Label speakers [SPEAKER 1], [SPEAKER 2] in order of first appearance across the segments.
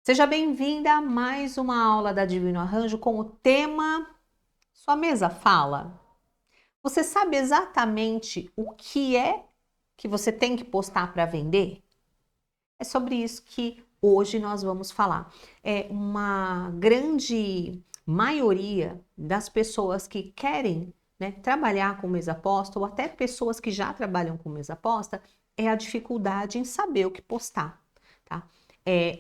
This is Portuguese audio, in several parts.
[SPEAKER 1] Seja bem-vinda a mais uma aula da Divino Arranjo com o tema Sua Mesa Fala. Você sabe exatamente o que é que você tem que postar para vender? É sobre isso que hoje nós vamos falar. É uma grande maioria das pessoas que querem, trabalhar com mesa posta, ou até pessoas que já trabalham com mesa posta, é a dificuldade em saber o que postar, tá?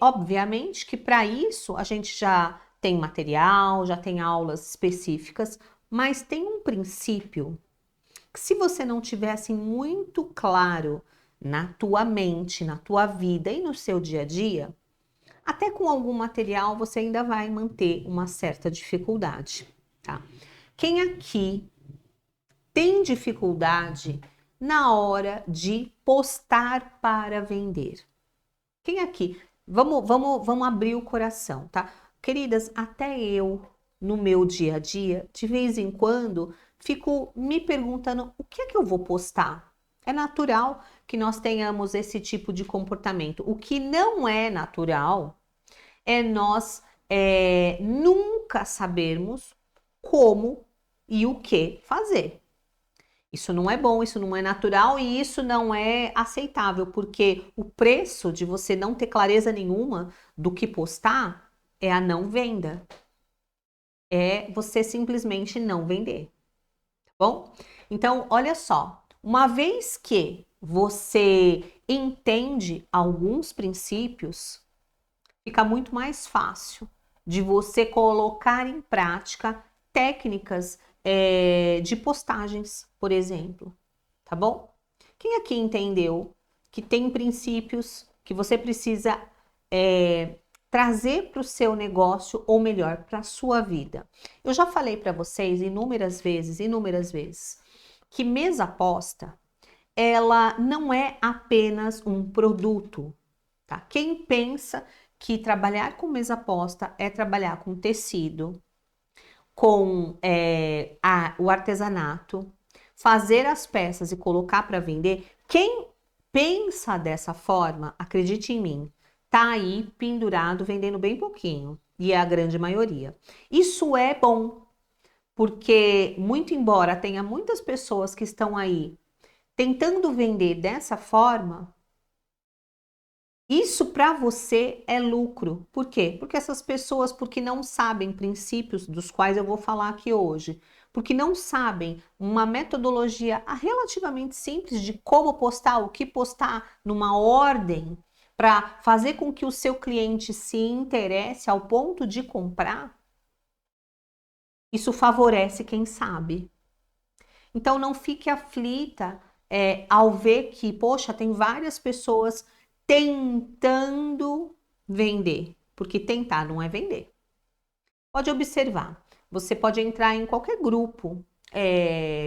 [SPEAKER 1] Obviamente que para isso a gente já tem material, já tem aulas específicas, mas tem um princípio que se você não tivesse muito claro na tua mente, na tua vida e no seu dia a dia, até com algum material você ainda vai manter uma certa dificuldade, tá? Quem aqui tem dificuldade na hora de postar para vender? Quem aqui? Vamos abrir o coração, tá? Queridas, até eu, no meu dia a dia, de vez em quando, fico me perguntando o que é que eu vou postar. É natural que nós tenhamos esse tipo de comportamento. O que não é natural é nós nunca sabermos como e o que fazer. Isso não é bom, isso não é natural e isso não é aceitável, porque o preço de você não ter clareza nenhuma do que postar é a não venda. É você simplesmente não vender, tá bom? Então, olha só, uma vez que você entende alguns princípios, fica muito mais fácil de você colocar em prática técnicas de postagens, por exemplo, tá bom? Quem aqui entendeu que tem princípios que você precisa trazer para o seu negócio, ou melhor, para a sua vida? Eu já falei para vocês inúmeras vezes, que mesa posta, ela não é apenas um produto, tá? Quem pensa que trabalhar com mesa posta é trabalhar com tecido, com o artesanato, fazer as peças e colocar para vender, quem pensa dessa forma, acredite em mim, tá aí pendurado vendendo bem pouquinho, e é a grande maioria. Isso é bom, porque muito embora tenha muitas pessoas que estão aí tentando vender dessa forma, isso para você é lucro. Por quê? Porque essas pessoas, porque não sabem princípios dos quais eu vou falar aqui hoje, porque não sabem uma metodologia relativamente simples de como postar, o que postar numa ordem para fazer com que o seu cliente se interesse ao ponto de comprar, isso favorece quem sabe. Então não fique aflita ao ver que, poxa, tem várias pessoas tentando vender, porque tentar não é vender. Pode observar, você pode entrar em qualquer grupo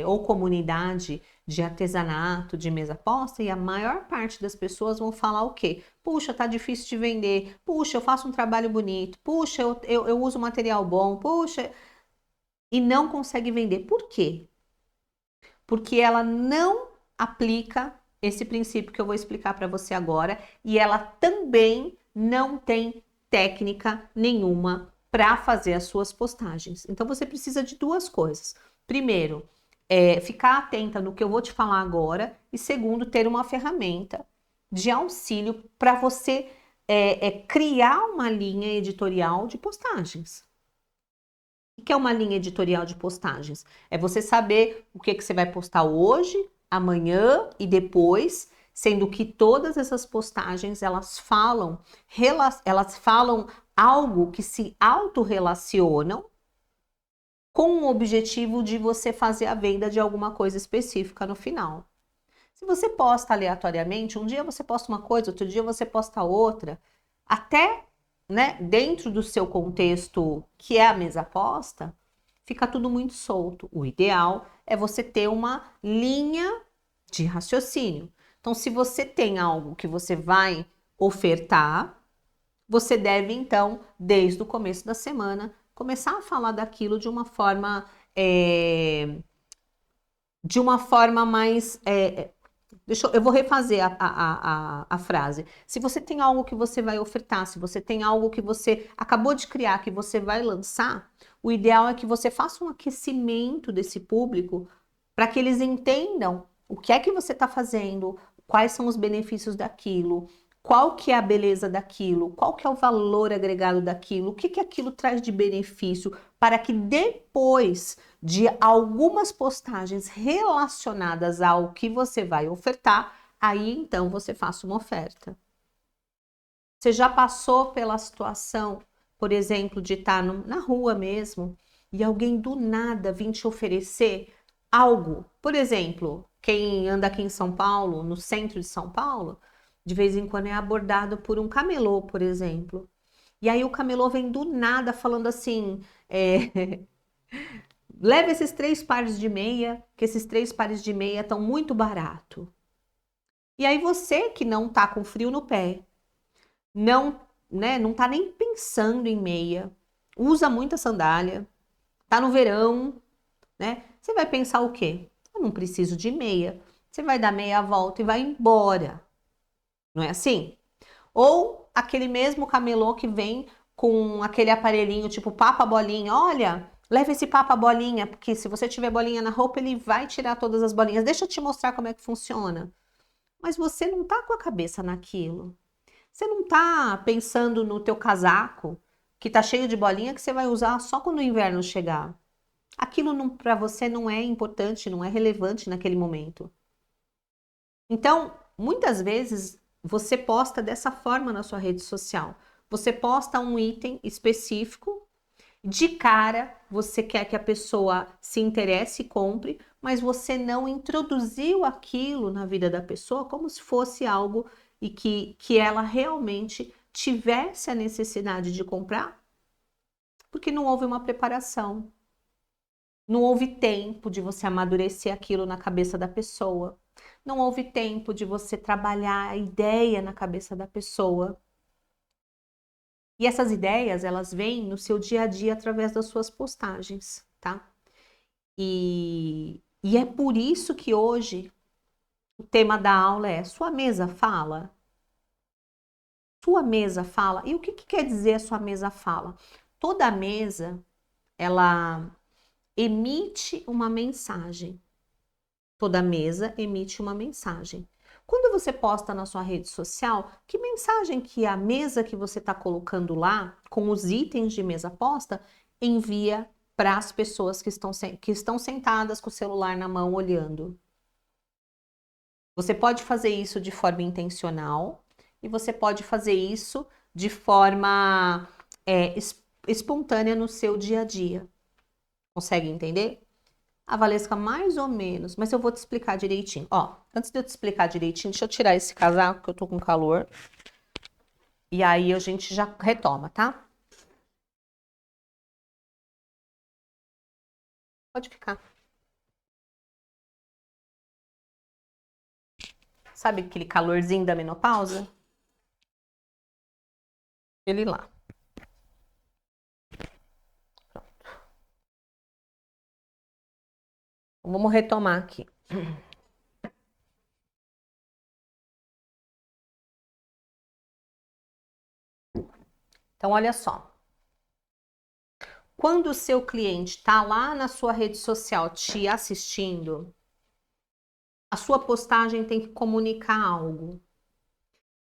[SPEAKER 1] ou comunidade de artesanato, de mesa posta, e a maior parte das pessoas vão falar o quê? Puxa, tá difícil de vender, puxa, eu faço um trabalho bonito, puxa, eu uso material bom, puxa, e não consegue vender. Por quê? Porque ela não aplica esse princípio que eu vou explicar para você agora, e ela também não tem técnica nenhuma para fazer as suas postagens. Então você precisa de duas coisas. Primeiro, ficar atenta no que eu vou te falar agora, e segundo, ter uma ferramenta de auxílio para você criar uma linha editorial de postagens. O que é uma linha editorial de postagens? É você saber o que você vai postar hoje, amanhã e depois, sendo que todas essas postagens elas falam algo que se autorrelacionam com o objetivo de você fazer a venda de alguma coisa específica no final. Se você posta aleatoriamente, um dia você posta uma coisa, outro dia você posta outra, até, dentro do seu contexto, que é a mesa posta, fica tudo muito solto. O ideal é você ter uma linha de raciocínio. Então, se você tem algo que você vai ofertar, você deve, então, desde o começo da semana, começar a falar daquilo de uma forma mais eu vou refazer a frase. Se você tem algo que você vai ofertar, se você tem algo que você acabou de criar, que você vai lançar, o ideal é que você faça um aquecimento desse público para que eles entendam o que é que você está fazendo, quais são os benefícios daquilo, qual que é a beleza daquilo, qual que é o valor agregado daquilo, o que que aquilo traz de benefício, para que depois de algumas postagens relacionadas ao que você vai ofertar, aí então você faça uma oferta. Você já passou pela situação, por exemplo, de estar na rua mesmo e alguém do nada vir te oferecer algo? Por exemplo, quem anda aqui em São Paulo, no centro de São Paulo, de vez em quando é abordado por um camelô, por exemplo. E aí o camelô vem do nada falando assim, leva esses 3 pares de meia, que esses 3 pares de meia estão muito barato. E aí você que não tá com frio no pé, não, né, não tá nem pensando em meia, usa muita sandália, tá no verão, né? Você vai pensar o quê? Eu não preciso de meia. Você vai dar meia volta e vai embora. Não é assim? Ou aquele mesmo camelô que vem com aquele aparelhinho tipo papa bolinha. Olha, leva esse papa bolinha, porque se você tiver bolinha na roupa, ele vai tirar todas as bolinhas. Deixa eu te mostrar como é que funciona. Mas você não tá com a cabeça naquilo. Você não tá pensando no teu casaco, que tá cheio de bolinha, que você vai usar só quando o inverno chegar. Aquilo para você não é importante, não é relevante naquele momento. Então, muitas vezes você posta dessa forma na sua rede social. Você posta um item específico, de cara você quer que a pessoa se interesse e compre, mas você não introduziu aquilo na vida da pessoa como se fosse algo e que ela realmente tivesse a necessidade de comprar, porque não houve uma preparação. Não houve tempo de você amadurecer aquilo na cabeça da pessoa. Não houve tempo de você trabalhar a ideia na cabeça da pessoa. E essas ideias, elas vêm no seu dia a dia através das suas postagens, tá? E é por isso que hoje o tema da aula é sua mesa fala? Sua mesa fala? E o que quer dizer a sua mesa fala? Toda mesa, ela emite uma mensagem. Toda mesa emite uma mensagem. Quando você posta na sua rede social, que mensagem que a mesa que você está colocando lá, com os itens de mesa posta, envia para as pessoas que estão sentadas com o celular na mão olhando? Você pode fazer isso de forma intencional e você pode fazer isso de forma espontânea no seu dia a dia. Consegue entender? A Valesca, mais ou menos, mas eu vou te explicar direitinho. Ó, antes de eu te explicar direitinho, deixa eu tirar esse casaco que eu tô com calor. E aí a gente já retoma, tá? Pode ficar. Sabe aquele calorzinho da menopausa? Ele lá. Vamos retomar aqui. Então, olha só. Quando o seu cliente está lá na sua rede social te assistindo, a sua postagem tem que comunicar algo.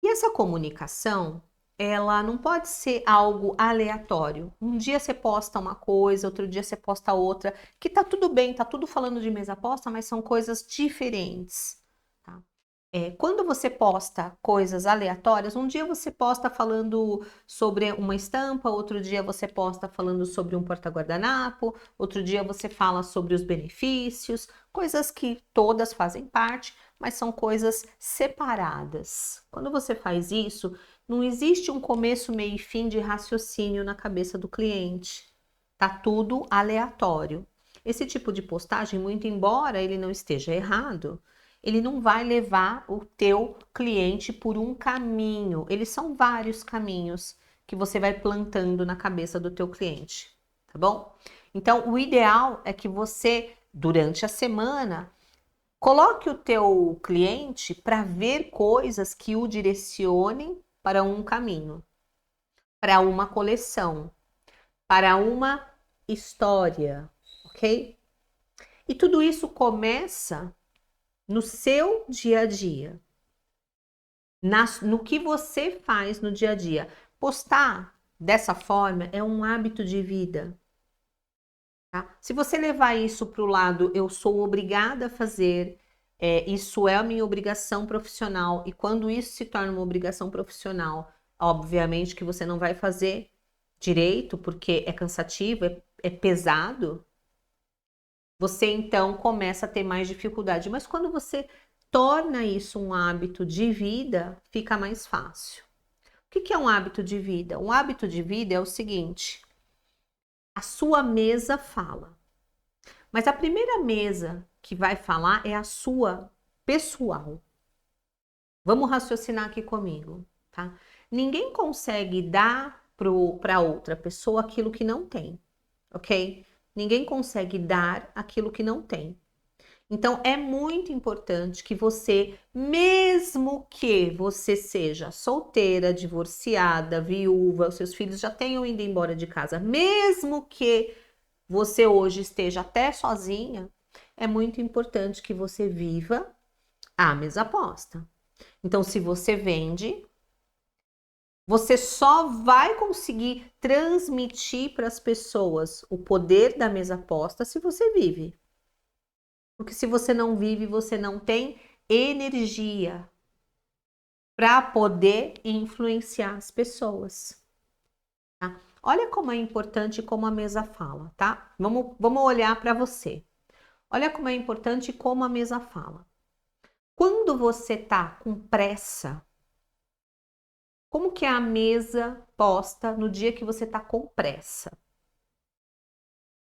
[SPEAKER 1] E essa comunicação, ela não pode ser algo aleatório. Um dia você posta uma coisa, outro dia você posta outra, que tá tudo bem, tá tudo falando de mesa posta, mas são coisas diferentes. Tá? Quando você posta coisas aleatórias, um dia você posta falando sobre uma estampa, outro dia você posta falando sobre um porta-guardanapo, outro dia você fala sobre os benefícios, coisas que todas fazem parte, mas são coisas separadas. Quando você faz isso, não existe um começo, meio e fim de raciocínio na cabeça do cliente. Tá tudo aleatório. Esse tipo de postagem, muito embora ele não esteja errado, ele não vai levar o teu cliente por um caminho. Eles são vários caminhos que você vai plantando na cabeça do teu cliente, tá bom? Então, o ideal é que você, durante a semana, Coloque o teu cliente para ver coisas que o direcionem para um caminho, para uma coleção, para uma história, ok? E tudo isso começa no seu dia a dia, no que você faz no dia a dia. Postar dessa forma é um hábito de vida. Tá? Se você levar isso para o lado, eu sou obrigada a fazer, isso é a minha obrigação profissional, e quando isso se torna uma obrigação profissional, obviamente que você não vai fazer direito, porque é cansativo, é pesado, você então começa a ter mais dificuldade. Mas quando você torna isso um hábito de vida, fica mais fácil. O que é um hábito de vida? Um hábito de vida é o seguinte: a sua mesa fala. Mas a primeira mesa que vai falar é a sua pessoal. Vamos raciocinar aqui comigo, tá? Ninguém consegue dar para outra pessoa aquilo que não tem, ok? Ninguém consegue dar aquilo que não tem. Então, é muito importante que você, mesmo que você seja solteira, divorciada, viúva, os seus filhos já tenham ido embora de casa, mesmo que você hoje esteja até sozinha, é muito importante que você viva a mesa posta. Então, se você vende, você só vai conseguir transmitir para as pessoas o poder da mesa posta se você vive. Porque se você não vive, você não tem energia para poder influenciar as pessoas. Tá? Olha como é importante como a mesa fala, tá? Vamos olhar para você. Olha como é importante como a mesa fala. Quando você tá com pressa, como que é a mesa posta no dia que você tá com pressa?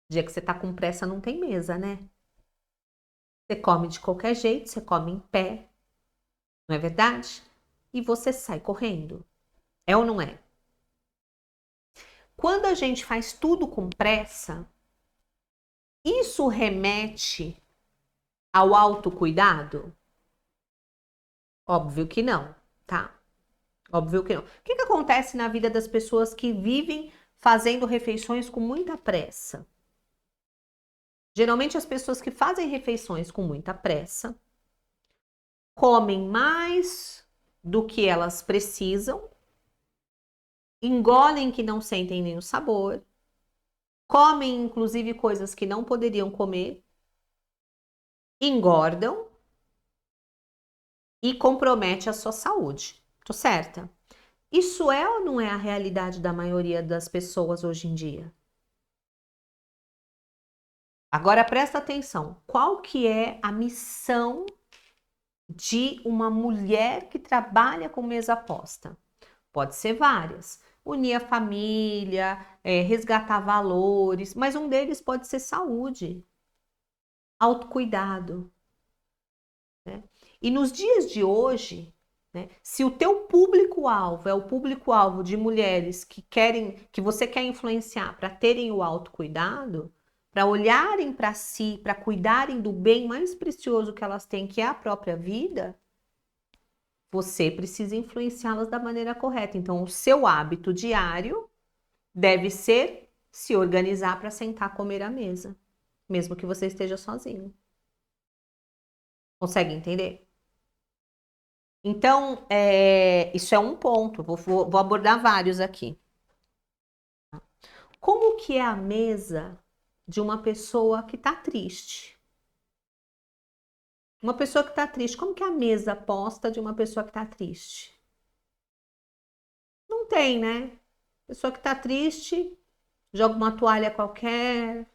[SPEAKER 1] Dia que você tá com pressa não tem mesa, né? Você come de qualquer jeito, você come em pé, não é verdade? E você sai correndo. É ou não é? Quando a gente faz tudo com pressa, isso remete ao autocuidado? Óbvio que não, tá? Óbvio que não. O que acontece na vida das pessoas que vivem fazendo refeições com muita pressa? Geralmente as pessoas que fazem refeições com muita pressa comem mais do que elas precisam, engolem que não sentem nenhum sabor, comem inclusive coisas que não poderiam comer, engordam e compromete a sua saúde. Tô certa? Isso é ou não é a realidade da maioria das pessoas hoje em dia? Agora presta atenção, qual que é a missão de uma mulher que trabalha com mesa posta? Pode ser várias. Unir a família, resgatar valores, mas um deles pode ser saúde, autocuidado, né? E nos dias de hoje, né, se o teu público-alvo é o público-alvo de mulheres que querem, que você quer influenciar para terem o autocuidado, para olharem para si, para cuidarem do bem mais precioso que elas têm, que é a própria vida, você precisa influenciá-las da maneira correta. Então, o seu hábito diário deve ser se organizar para sentar a comer à mesa, mesmo que você esteja sozinho. Consegue entender? Então, isso é um ponto, vou abordar vários aqui. Como que é a mesa de uma pessoa que está triste? Uma pessoa que está triste, como que é a mesa posta de uma pessoa que está triste? Não tem, né? Pessoa que está triste, joga uma toalha qualquer,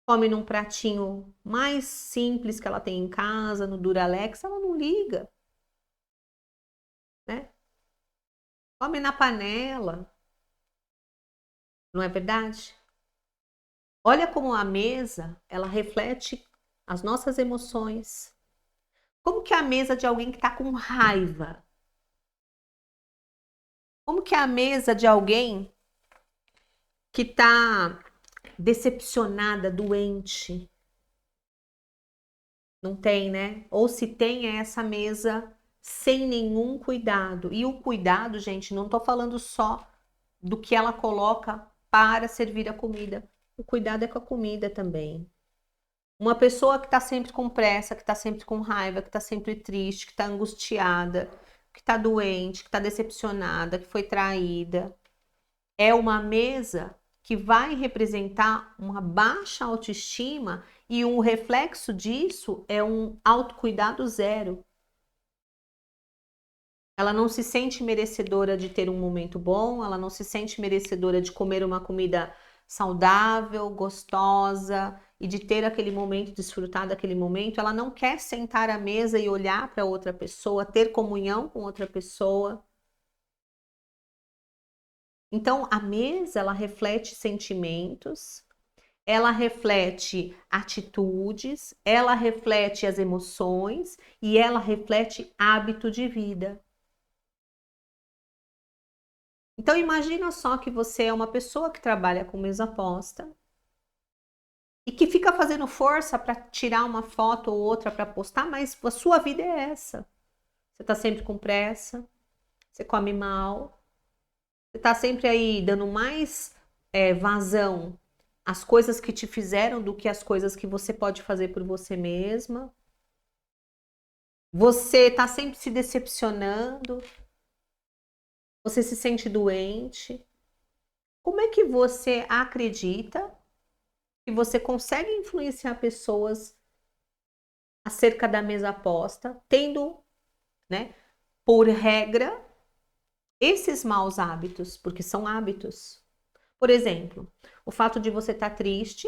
[SPEAKER 1] come num pratinho mais simples que ela tem em casa, no Duralex, ela não liga, né? Come na panela, não é verdade? Olha como a mesa, ela reflete as nossas emoções. Como que é a mesa de alguém que está com raiva? Como que é a mesa de alguém que está decepcionada, doente? Não tem, né? Ou se tem, é essa mesa sem nenhum cuidado. E o cuidado, gente, não tô falando só do que ela coloca para servir a comida. O cuidado é com a comida também. Uma pessoa que está sempre com pressa, que está sempre com raiva, que está sempre triste, que está angustiada, que está doente, que está decepcionada, que foi traída, é uma mesa que vai representar uma baixa autoestima e um reflexo disso é um autocuidado zero. Ela não se sente merecedora de ter um momento bom, ela não se sente merecedora de comer uma comida saudável, gostosa e de ter aquele momento, desfrutar daquele momento. Ela não quer sentar à mesa e olhar para outra pessoa, ter comunhão com outra pessoa. Então, a mesa, ela reflete sentimentos, ela reflete atitudes, ela reflete as emoções e ela reflete hábito de vida. Então imagina só que você é uma pessoa que trabalha com mesa posta e que fica fazendo força para tirar uma foto ou outra para postar, mas a sua vida é essa. Você está sempre com pressa, você come mal, você está sempre aí dando mais vazão às coisas que te fizeram do que às coisas que você pode fazer por você mesma. Você está sempre se decepcionando, você se sente doente. Como é que você acredita que você consegue influenciar pessoas acerca da mesa posta, tendo, né, por regra, esses maus hábitos, porque são hábitos? Por exemplo, o fato de você estar triste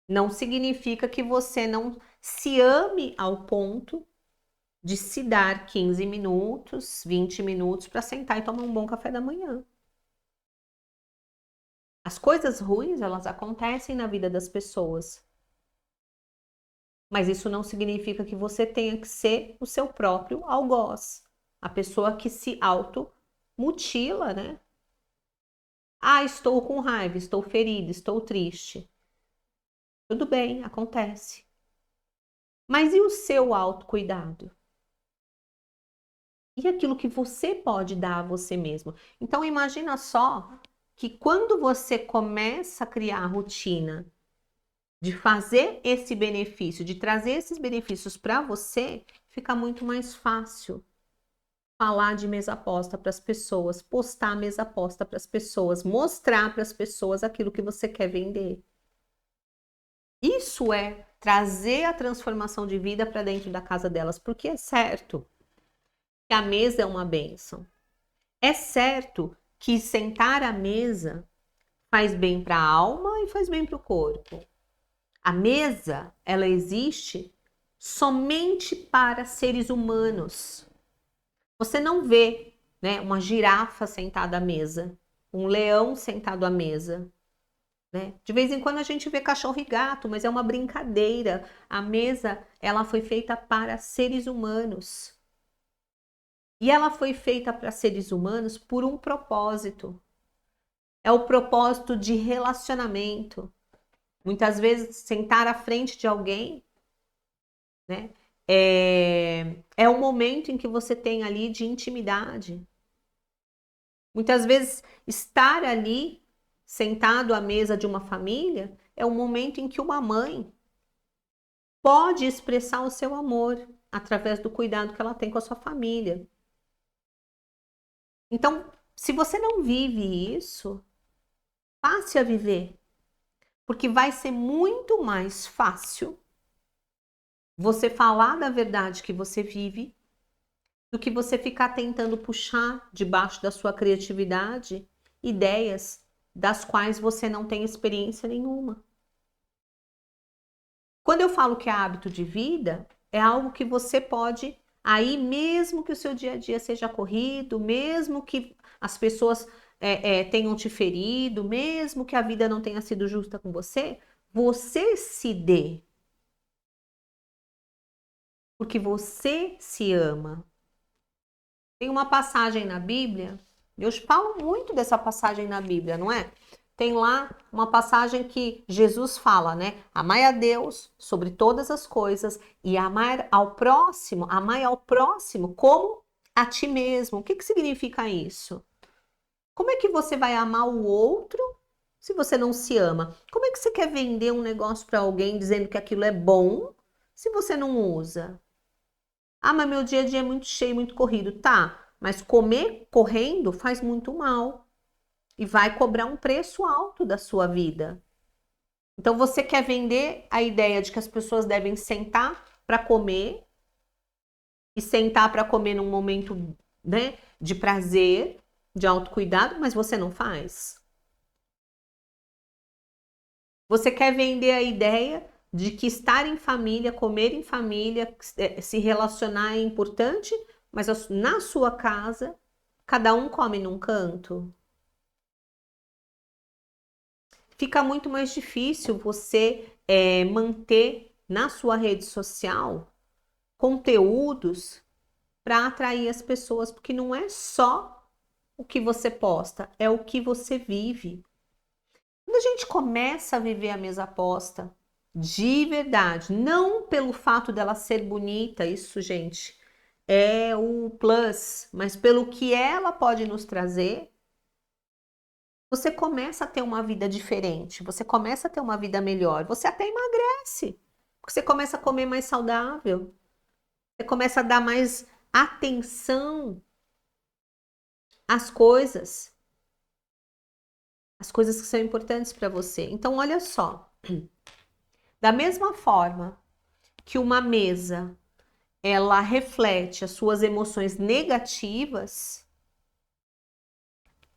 [SPEAKER 1] não significa que você não se ame ao ponto de se dar 15 minutos, 20 minutos para sentar e tomar um bom café da manhã. As coisas ruins, elas acontecem na vida das pessoas. Mas isso não significa que você tenha que ser o seu próprio algoz. A pessoa que se automutila, né? Ah, estou com raiva, estou ferida, estou triste. Tudo bem, acontece. Mas e o seu autocuidado? E aquilo que você pode dar a você mesmo? Então imagina só que quando você começa a criar a rotina de fazer esse benefício, de trazer esses benefícios para você, fica muito mais fácil falar de mesa posta para as pessoas, postar mesa posta para as pessoas, mostrar para as pessoas aquilo que você quer vender. Isso é trazer a transformação de vida para dentro da casa delas, porque é certo que a mesa é uma bênção. É certo que sentar à mesa faz bem para a alma e faz bem para o corpo. A mesa, ela existe somente para seres humanos. Você não vê, né, uma girafa sentada à mesa, um leão sentado à mesa, né? De vez em quando a gente vê cachorro e gato, mas é uma brincadeira. A mesa, ela foi feita para seres humanos. E ela foi feita para seres humanos por um propósito. É o propósito de relacionamento. Muitas vezes, sentar à frente de alguém, né, é o momento em que você tem ali de intimidade. Muitas vezes, estar ali, sentado à mesa de uma família, é o momento em que uma mãe pode expressar o seu amor através do cuidado que ela tem com a sua família. Então, se você não vive isso, passe a viver, porque vai ser muito mais fácil você falar da verdade que você vive do que você ficar tentando puxar debaixo da sua criatividade ideias das quais você não tem experiência nenhuma. Quando eu falo que é hábito de vida, é algo que você pode, aí mesmo que o seu dia a dia seja corrido, mesmo que as pessoas tenham te ferido, mesmo que a vida não tenha sido justa com você, você se dê. Porque você se ama. Tem uma passagem na Bíblia, Deus fala muito dessa passagem na Bíblia, não é? tem lá uma passagem que Jesus fala, né? Amai a Deus sobre todas as coisas e amar ao próximo como a ti mesmo. O que significa isso? Como é que você vai amar o outro se você não se ama? Como é que você quer vender um negócio para alguém dizendo que aquilo é bom se você não usa? Ah, mas meu dia a dia é muito cheio, muito corrido. Tá, mas comer correndo faz muito mal e vai cobrar um preço alto da sua vida. Então você quer vender a ideia de que as pessoas devem sentar para comer e sentar para comer num momento, né, de prazer, de autocuidado, mas você não faz. Você quer vender a ideia de que estar em família, comer em família, se relacionar é importante, mas na sua casa, cada um come num canto. Fica muito mais difícil você manter na sua rede social conteúdos para atrair as pessoas, porque não é só o que você posta, é o que você vive. Quando a gente começa a viver a mesa posta, de verdade, não pelo fato dela ser bonita, isso, gente, é o plus, mas pelo que ela pode nos trazer, você começa a ter uma vida diferente, você começa a ter uma vida melhor, você até emagrece, porque você começa a comer mais saudável, você começa a dar mais atenção às coisas que são importantes para você. Então, olha só, da mesma forma que uma mesa ela reflete as suas emoções negativas,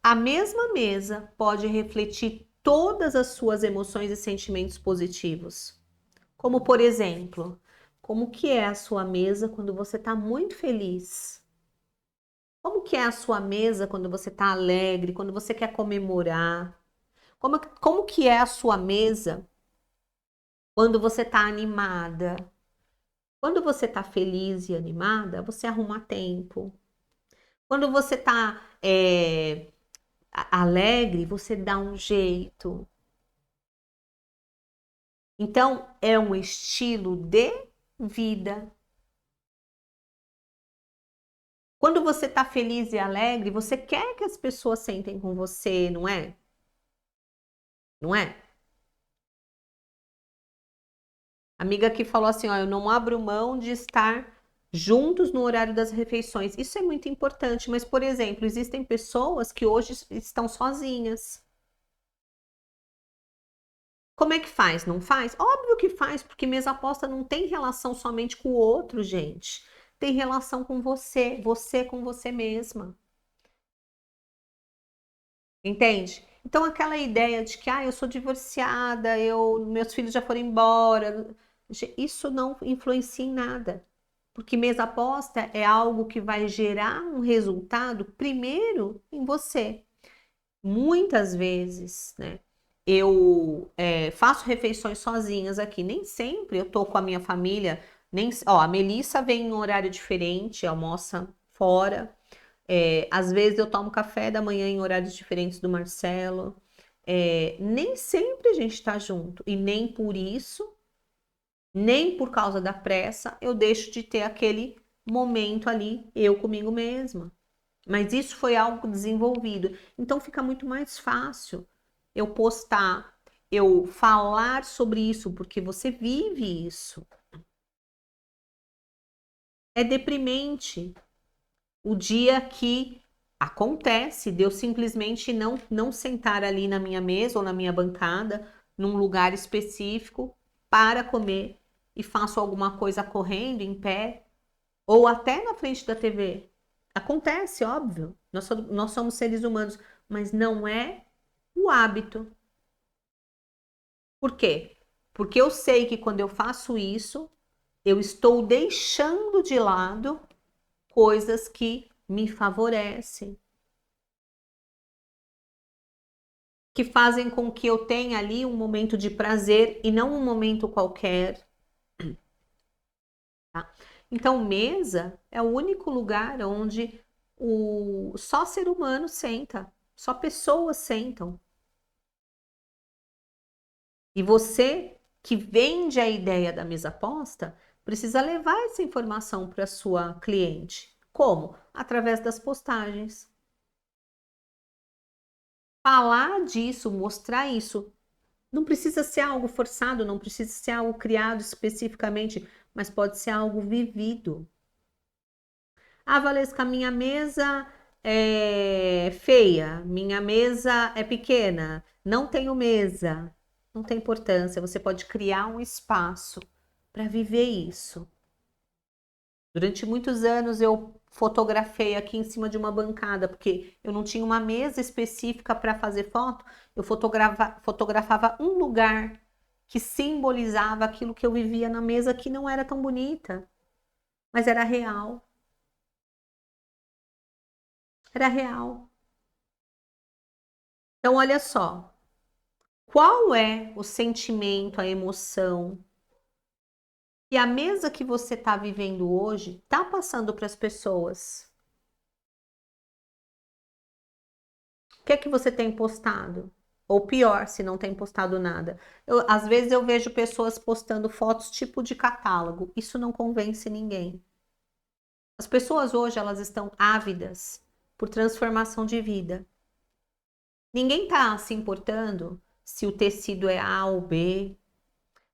[SPEAKER 1] a mesma mesa pode refletir todas as suas emoções e sentimentos positivos. Como, por exemplo, como que é a sua mesa quando você está muito feliz? Como que é a sua mesa quando você está alegre, quando você quer comemorar? Como que é a sua mesa quando você está animada? Quando você está feliz e animada, você arruma tempo. Quando você está alegre, você dá um jeito. Então, é um estilo de vida. Quando você está feliz e alegre, você quer que as pessoas sentem com você, não é? Não é? Amiga que falou assim, ó, eu não abro mão de estar juntos no horário das refeições. Isso é muito importante, mas, por exemplo, existem pessoas que hoje estão sozinhas. Como é que faz? Não faz? Óbvio que faz, porque mesa aposta não tem relação somente com o outro, gente. Tem relação com você com você mesma. Entende? Então aquela ideia de que eu sou divorciada, meus filhos já foram embora, isso não influencia em nada. Porque mesa aposta é algo que vai gerar um resultado primeiro em você. Muitas vezes, né? Eu faço refeições sozinhas aqui. Nem sempre eu tô com a minha família. A Melissa vem em um horário diferente, almoça fora. Às vezes eu tomo café da manhã em horários diferentes do Marcelo. Nem sempre a gente está junto. E nem por isso, nem por causa da pressa, eu deixo de ter aquele momento ali, eu comigo mesma. Mas isso foi algo desenvolvido. Então fica muito mais fácil eu postar, eu falar sobre isso, porque você vive isso. É deprimente o dia que acontece de eu simplesmente não sentar ali na minha mesa ou na minha bancada, num lugar específico, para comer e faço alguma coisa correndo, em pé, ou até na frente da TV. Acontece, óbvio. Nós somos seres humanos, mas não é o hábito. Por quê? Porque eu sei que quando eu faço isso, eu estou deixando de lado coisas que me favorecem, que fazem com que eu tenha ali um momento de prazer e não um momento qualquer. Tá? Então, mesa é o único lugar onde só ser humano senta, só pessoas sentam. E você que vende a ideia da mesa posta, precisa levar essa informação para sua cliente. Como? Através das postagens. Falar disso, mostrar isso. Não precisa ser algo forçado, não precisa ser algo criado especificamente, mas pode ser algo vivido. Ah, Valesca, minha mesa é feia, minha mesa é pequena, não tenho mesa. Não tem importância, você pode criar um espaço para viver isso. Durante muitos anos eu fotografei aqui em cima de uma bancada, porque eu não tinha uma mesa específica para fazer foto, eu fotografava um lugar que simbolizava aquilo que eu vivia na mesa, que não era tão bonita, mas era real. Era real. Então, olha só, qual é o sentimento, a emoção que a mesa que você está vivendo hoje está passando para as pessoas? O que é que você tem postado? Ou pior, se não tem postado nada. Às vezes eu vejo pessoas postando fotos tipo de catálogo. Isso não convence ninguém. As pessoas hoje elas estão ávidas por transformação de vida. Ninguém está se importando se o tecido é A ou B,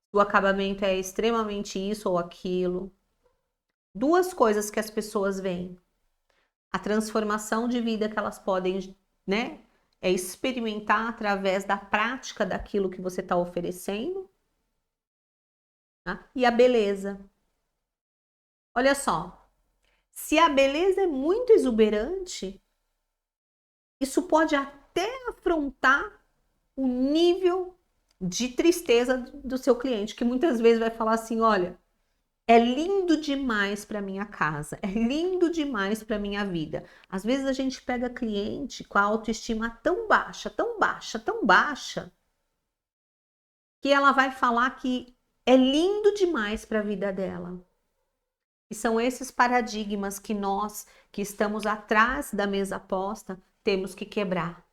[SPEAKER 1] se o acabamento é extremamente isso ou aquilo. Duas coisas que as pessoas veem: a transformação de vida que elas podem, né, experimentar através da prática daquilo que você está oferecendo, tá? E a beleza. Olha só, se a beleza é muito exuberante, isso pode até afrontar o nível de tristeza do seu cliente, que muitas vezes vai falar assim: olha, é lindo demais para minha casa, é lindo demais para minha vida. Às vezes a gente pega cliente com a autoestima tão baixa, tão baixa, tão baixa, que ela vai falar que é lindo demais para a vida dela. E são esses paradigmas que nós, que estamos atrás da mesa posta, temos que quebrar.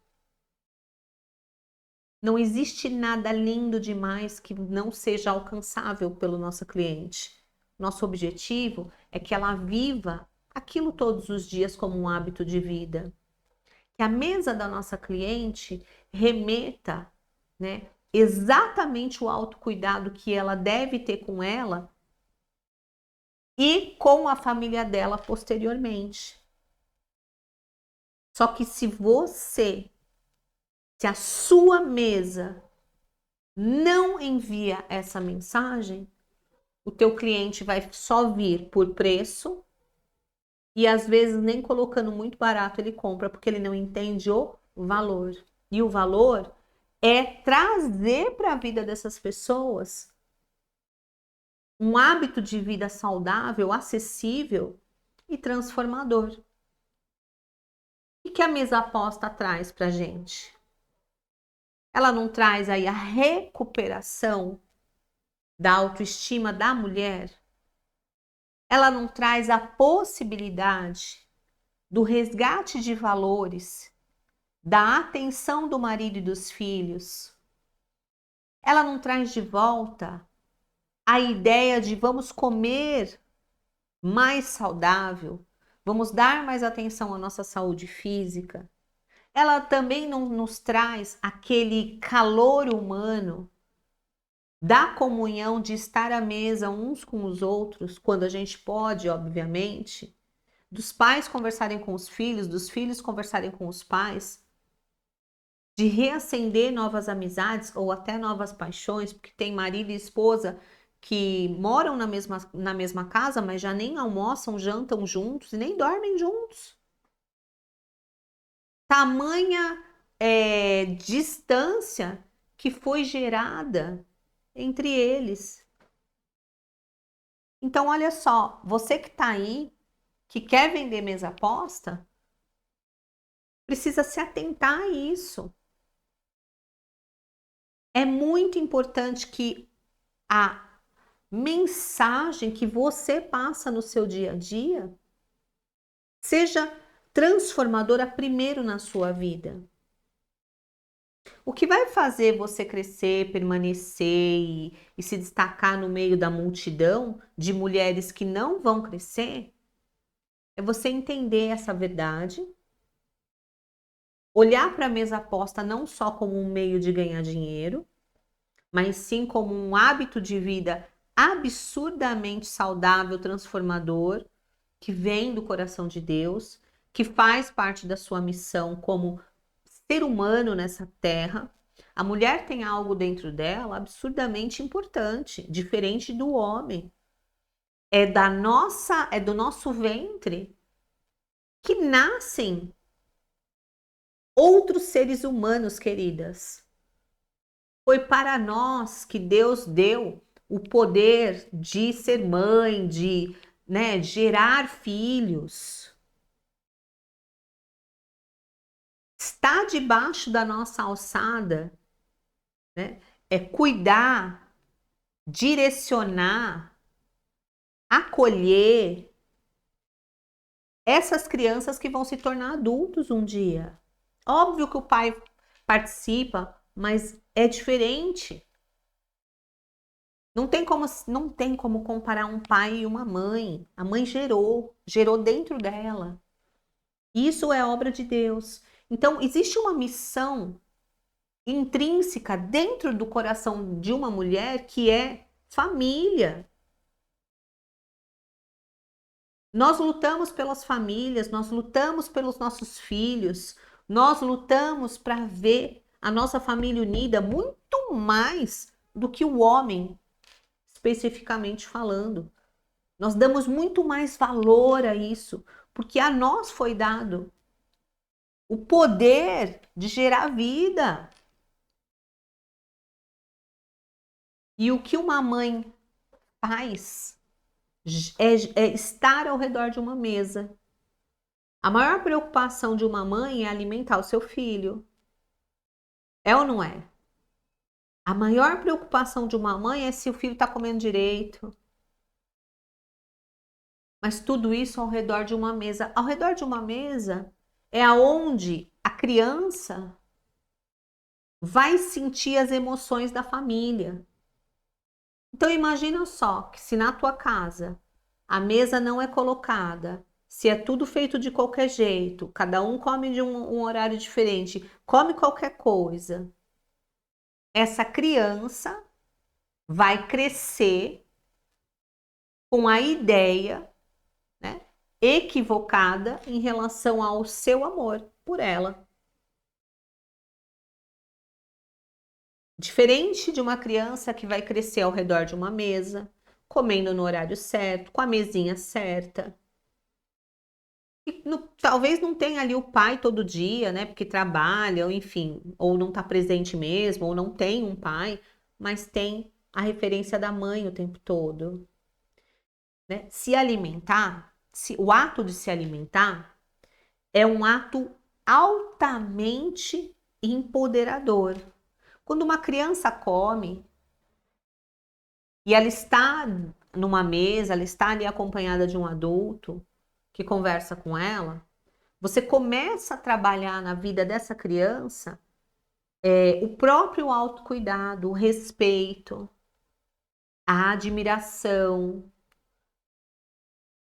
[SPEAKER 1] Não existe nada lindo demais que não seja alcançável pelo nosso cliente. Nosso objetivo é que ela viva aquilo todos os dias como um hábito de vida. Que a mesa da nossa cliente remeta, né, exatamente o autocuidado que ela deve ter com ela e com a família dela posteriormente. Só que se a sua mesa não envia essa mensagem, o teu cliente vai só vir por preço e às vezes nem colocando muito barato ele compra porque ele não entende o valor. E o valor é trazer para a vida dessas pessoas um hábito de vida saudável, acessível e transformador. O que a mesa aposta traz para a gente? Ela não traz aí a recuperação da autoestima da mulher? Ela não traz a possibilidade do resgate de valores, da atenção do marido e dos filhos? Ela não traz de volta a ideia de vamos comer mais saudável, vamos dar mais atenção à nossa saúde física? Ela também não nos traz aquele calor humano da comunhão de estar à mesa uns com os outros, quando a gente pode, obviamente, dos pais conversarem com os filhos, dos filhos conversarem com os pais, de reacender novas amizades ou até novas paixões, porque tem marido e esposa que moram na mesma casa, mas já nem almoçam, jantam juntos e nem dormem juntos. Tamanha distância que foi gerada entre eles. Então, olha só, você que está aí, que quer vender mesa posta, precisa se atentar a isso. É muito importante que a mensagem que você passa no seu dia a dia seja transformadora primeiro na sua vida. O que vai fazer você crescer, permanecer e se destacar no meio da multidão de mulheres que não vão crescer é você entender essa verdade, olhar para a mesa aposta não só como um meio de ganhar dinheiro, mas sim como um hábito de vida absurdamente saudável, transformador, que vem do coração de Deus, que faz parte da sua missão como ser humano nessa terra. A mulher tem algo dentro dela absurdamente importante, diferente do homem. É do nosso ventre que nascem outros seres humanos, queridas. Foi para nós que Deus deu o poder de ser mãe, de, né, gerar filhos. Está debaixo da nossa alçada, né? É cuidar, direcionar, acolher essas crianças que vão se tornar adultos um dia. Óbvio que o pai participa, mas é diferente. Não tem como comparar um pai e uma mãe. A mãe gerou dentro dela. Isso é obra de Deus. Então, existe uma missão intrínseca dentro do coração de uma mulher que é família. Nós lutamos pelas famílias, nós lutamos pelos nossos filhos, nós lutamos para ver a nossa família unida muito mais do que o homem, especificamente falando. Nós damos muito mais valor a isso, porque a nós foi dado o poder de gerar vida. E o que uma mãe faz é estar ao redor de uma mesa. A maior preocupação de uma mãe é alimentar o seu filho. É ou não é? A maior preocupação de uma mãe é se o filho está comendo direito. Mas tudo isso ao redor de uma mesa. Ao redor de uma mesa é aonde a criança vai sentir as emoções da família. Então imagina só que se na tua casa a mesa não é colocada, se é tudo feito de qualquer jeito, cada um come de um horário diferente, come qualquer coisa, essa criança vai crescer com a ideia, né, equivocada em relação ao seu amor por ela. Diferente de uma criança que vai crescer ao redor de uma mesa, comendo no horário certo, com a mesinha certa. E talvez não tenha ali o pai todo dia, né? Porque trabalha, ou enfim, ou não está presente mesmo, ou não tem um pai, mas tem a referência da mãe o tempo todo, né? Se alimentar, o ato de se alimentar é um ato altamente empoderador. Quando uma criança come e ela está numa mesa, ela está ali acompanhada de um adulto que conversa com ela, você começa a trabalhar na vida dessa criança o próprio autocuidado, o respeito, a admiração.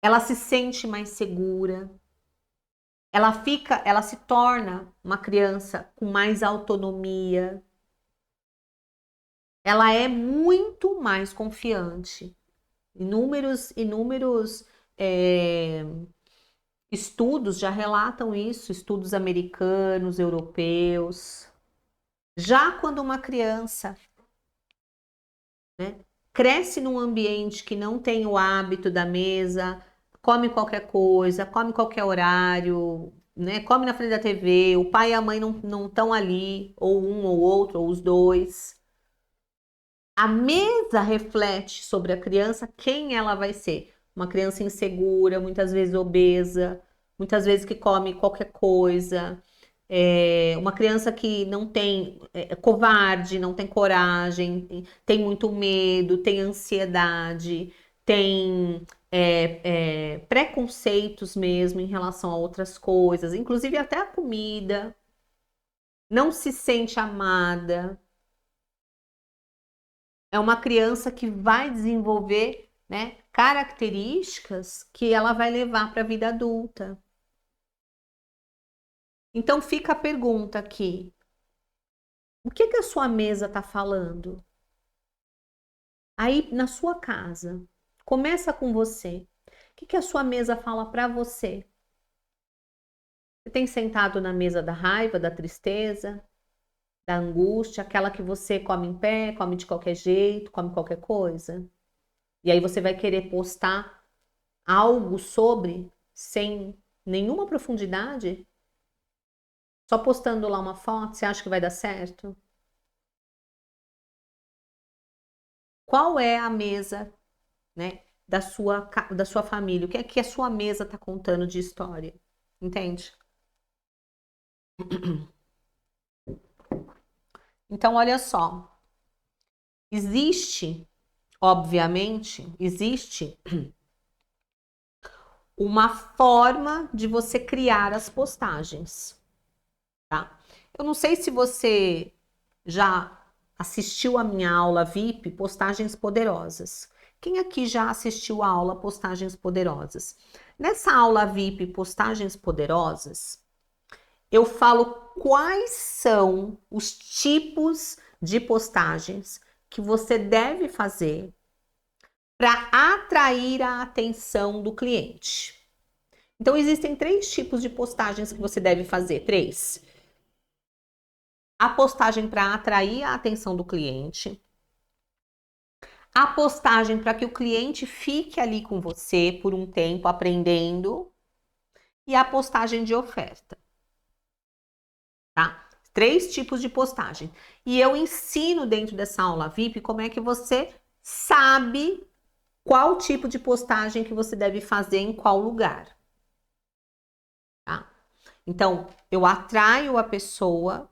[SPEAKER 1] Ela se sente mais segura. Ela se torna uma criança com mais autonomia. Ela é muito mais confiante. Inúmeros estudos já relatam isso, estudos americanos, europeus. Já quando uma criança, né, cresce num ambiente que não tem o hábito da mesa, come qualquer coisa, come qualquer horário, né, come na frente da TV, o pai e a mãe não estão ali, ou um ou outro, ou os dois. A mesa reflete sobre a criança quem ela vai ser. Uma criança insegura, muitas vezes obesa, muitas vezes que come qualquer coisa. Uma criança que não tem, é covarde, não tem coragem, tem muito medo, tem ansiedade, tem preconceitos mesmo em relação a outras coisas, inclusive até a comida. não se sente amada. É uma criança que vai desenvolver, né, características que ela vai levar para a vida adulta. Então fica a pergunta aqui: o que que a sua mesa está falando? Aí na sua casa, começa com você. O que que a sua mesa fala para você? Você tem sentado na mesa da raiva, da tristeza, da angústia, aquela que você come em pé, come de qualquer jeito, come qualquer coisa? E aí você vai querer postar algo sobre sem nenhuma profundidade? Só postando lá uma foto, você acha que vai dar certo? Qual é a mesa, né, da sua família? O que é que a sua mesa está contando de história? Entende? Então, olha só. Existe, obviamente, existe uma forma de você criar as postagens, tá? Eu não sei se você já assistiu a minha aula VIP Postagens Poderosas. Quem aqui já assistiu a aula Postagens Poderosas? Nessa aula VIP Postagens Poderosas, eu falo quais são os tipos de postagens que você deve fazer para atrair a atenção do cliente. Então, existem 3 tipos de postagens que você deve fazer. 3. A postagem para atrair a atenção do cliente. A postagem para que o cliente fique ali com você por um tempo aprendendo. E a postagem de oferta. Tá? 3 tipos de postagem. E eu ensino dentro dessa aula VIP como é que você sabe qual tipo de postagem que você deve fazer em qual lugar. Tá? Então, eu atraio a pessoa,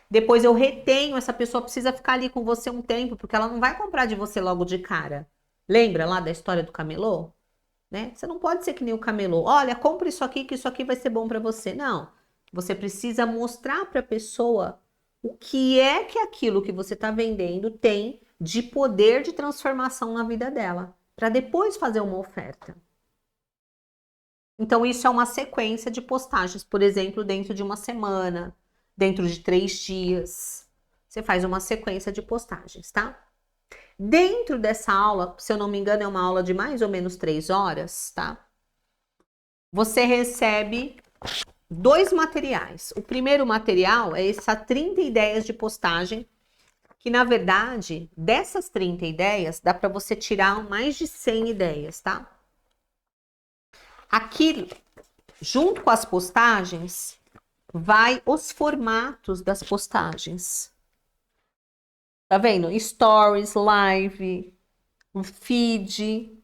[SPEAKER 1] depois eu retenho, essa pessoa precisa ficar ali com você um tempo, porque ela não vai comprar de você logo de cara. Lembra lá da história do camelô? Né? Você não pode ser que nem o camelô. Olha, compra isso aqui, que isso aqui vai ser bom para você. Não. Você precisa mostrar para a pessoa o que é que aquilo que você está vendendo tem de poder de transformação na vida dela, para depois fazer uma oferta. Então, isso é uma sequência de postagens, por exemplo, dentro de uma semana, dentro de 3 dias. Você faz uma sequência de postagens, tá? Dentro dessa aula, se eu não me engano, é uma aula de mais ou menos 3 horas, tá? Você recebe 2 materiais. O primeiro material é essa 30 ideias de postagem, que na verdade, dessas 30 ideias, dá para você tirar mais de 100 ideias, tá? Aqui, junto com as postagens, vai os formatos das postagens. Tá vendo? Stories, live, um feed,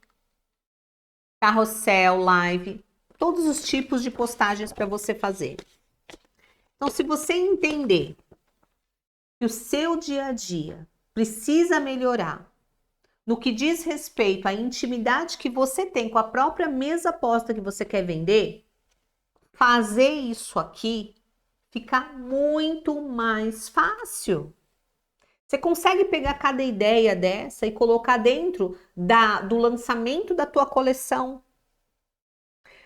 [SPEAKER 1] carrossel, live, todos os tipos de postagens para você fazer. Então, se você entender que o seu dia a dia precisa melhorar no que diz respeito à intimidade que você tem com a própria mesa posta que você quer vender, fazer isso aqui fica muito mais fácil. Você consegue pegar cada ideia dessa e colocar dentro do lançamento da tua coleção.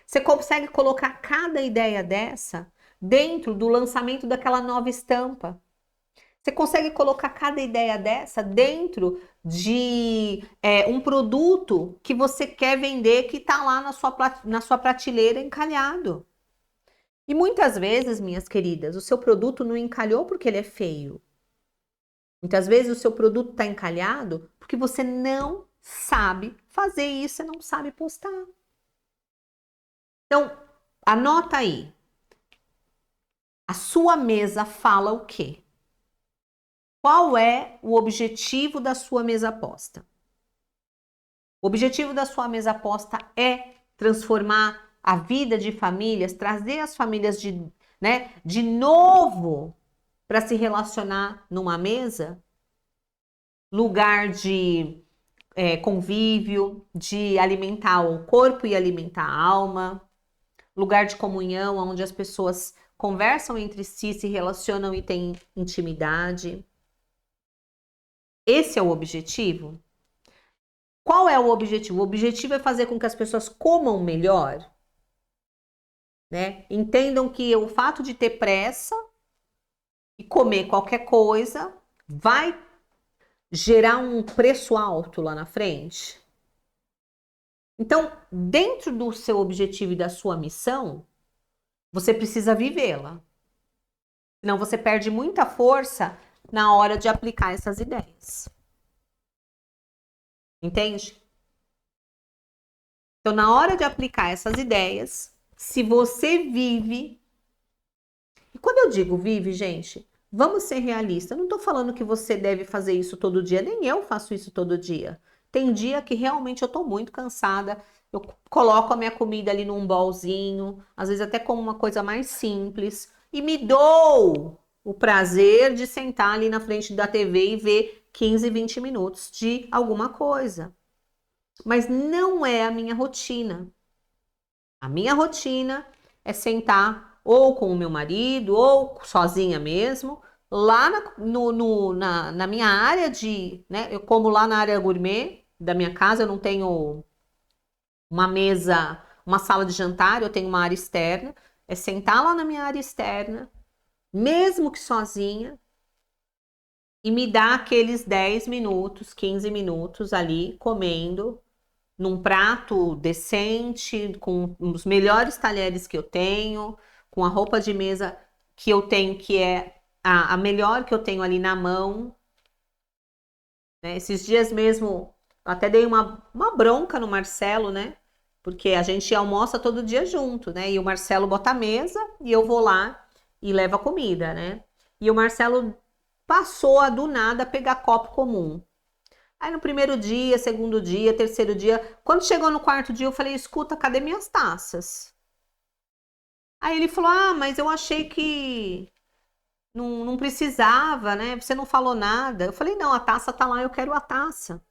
[SPEAKER 1] Você consegue colocar cada ideia dessa dentro do lançamento daquela nova estampa. Você consegue colocar cada ideia dessa dentro de um produto que você quer vender que está lá na sua prateleira encalhado. E muitas vezes, minhas queridas, o seu produto não encalhou porque ele é feio. Muitas vezes o seu produto está encalhado porque você não sabe fazer isso, você não sabe postar. Então, anota aí. A sua mesa fala o quê? Qual é o objetivo da sua mesa posta? O objetivo da sua mesa posta é transformar a vida de famílias, trazer as famílias de novo para se relacionar numa mesa, lugar de convívio, de alimentar o corpo e alimentar a alma, lugar de comunhão, onde as pessoas conversam entre si, se relacionam e têm intimidade. Esse é o objetivo? Qual é o objetivo? O objetivo é fazer com que as pessoas comam melhor, né? Entendam que o fato de ter pressa e comer qualquer coisa vai gerar um preço alto lá na frente. Então, dentro do seu objetivo e da sua missão, você precisa vivê-la. Senão você perde muita força na hora de aplicar essas ideias. Entende? Então, na hora de aplicar essas ideias, se você vive... E quando eu digo vive, gente, vamos ser realistas. Eu não estou falando que você deve fazer isso todo dia, nem eu faço isso todo dia. Tem dia que realmente eu tô muito cansada, eu coloco a minha comida ali num bolzinho, às vezes até como uma coisa mais simples, e me dou o prazer de sentar ali na frente da TV e ver 15, 20 minutos de alguma coisa. Mas não é a minha rotina. A minha rotina é sentar ou com o meu marido, ou sozinha mesmo, lá na minha área de, né? Eu como lá na área gourmet da minha casa, eu não tenho uma mesa, uma sala de jantar, eu tenho uma área externa. É sentar lá na minha área externa, mesmo que sozinha, e me dar aqueles 10 minutos, 15 minutos ali comendo num prato decente, com os melhores talheres que eu tenho, com a roupa de mesa que eu tenho, que é a melhor que eu tenho ali na mão. Né? Esses dias mesmo, eu até dei uma bronca no Marcelo, né? Porque a gente almoça todo dia junto, né? E o Marcelo bota a mesa e eu vou lá e levo a comida, né? E o Marcelo passou a do nada pegar copo comum. Aí no primeiro dia, segundo dia, terceiro dia, quando chegou no quarto dia, eu falei, escuta, cadê minhas taças? Aí ele falou, ah, mas eu achei que não precisava, né? Você não falou nada. Eu falei, não, a taça tá lá, eu quero a taça.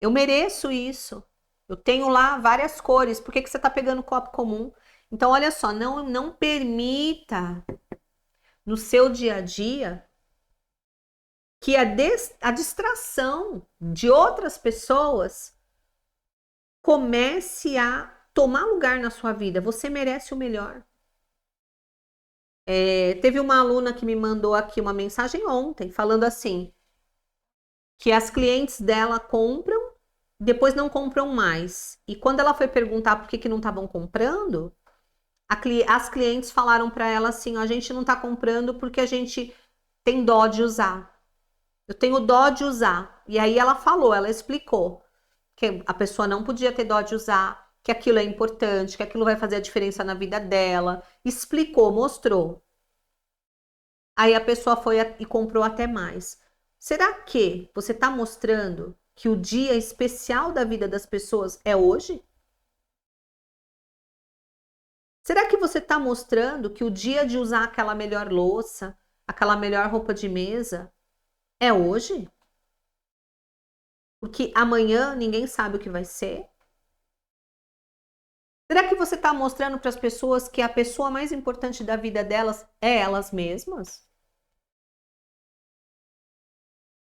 [SPEAKER 1] Eu mereço isso. Eu tenho lá várias cores, por que você tá pegando copo comum? Então, olha só, não permita no seu dia a dia que a distração de outras pessoas comece a tomar lugar na sua vida. Você merece o melhor. Teve uma aluna que me mandou aqui uma mensagem ontem, falando assim, que as clientes dela compram, depois não compram mais. E quando ela foi perguntar por que não estavam comprando, as clientes falaram para ela assim, ó, a gente não está comprando porque a gente tem dó de usar. Eu tenho dó de usar. E aí ela falou, ela explicou que a pessoa não podia ter dó de usar, que aquilo é importante, que aquilo vai fazer a diferença na vida dela. Explicou, mostrou. Aí a pessoa foi e comprou até mais. Será que você está mostrando que o dia especial da vida das pessoas é hoje? Será que você está mostrando que o dia de usar aquela melhor louça, aquela melhor roupa de mesa, é hoje? Porque amanhã ninguém sabe o que vai ser? Será que você está mostrando para as pessoas que a pessoa mais importante da vida delas é elas mesmas?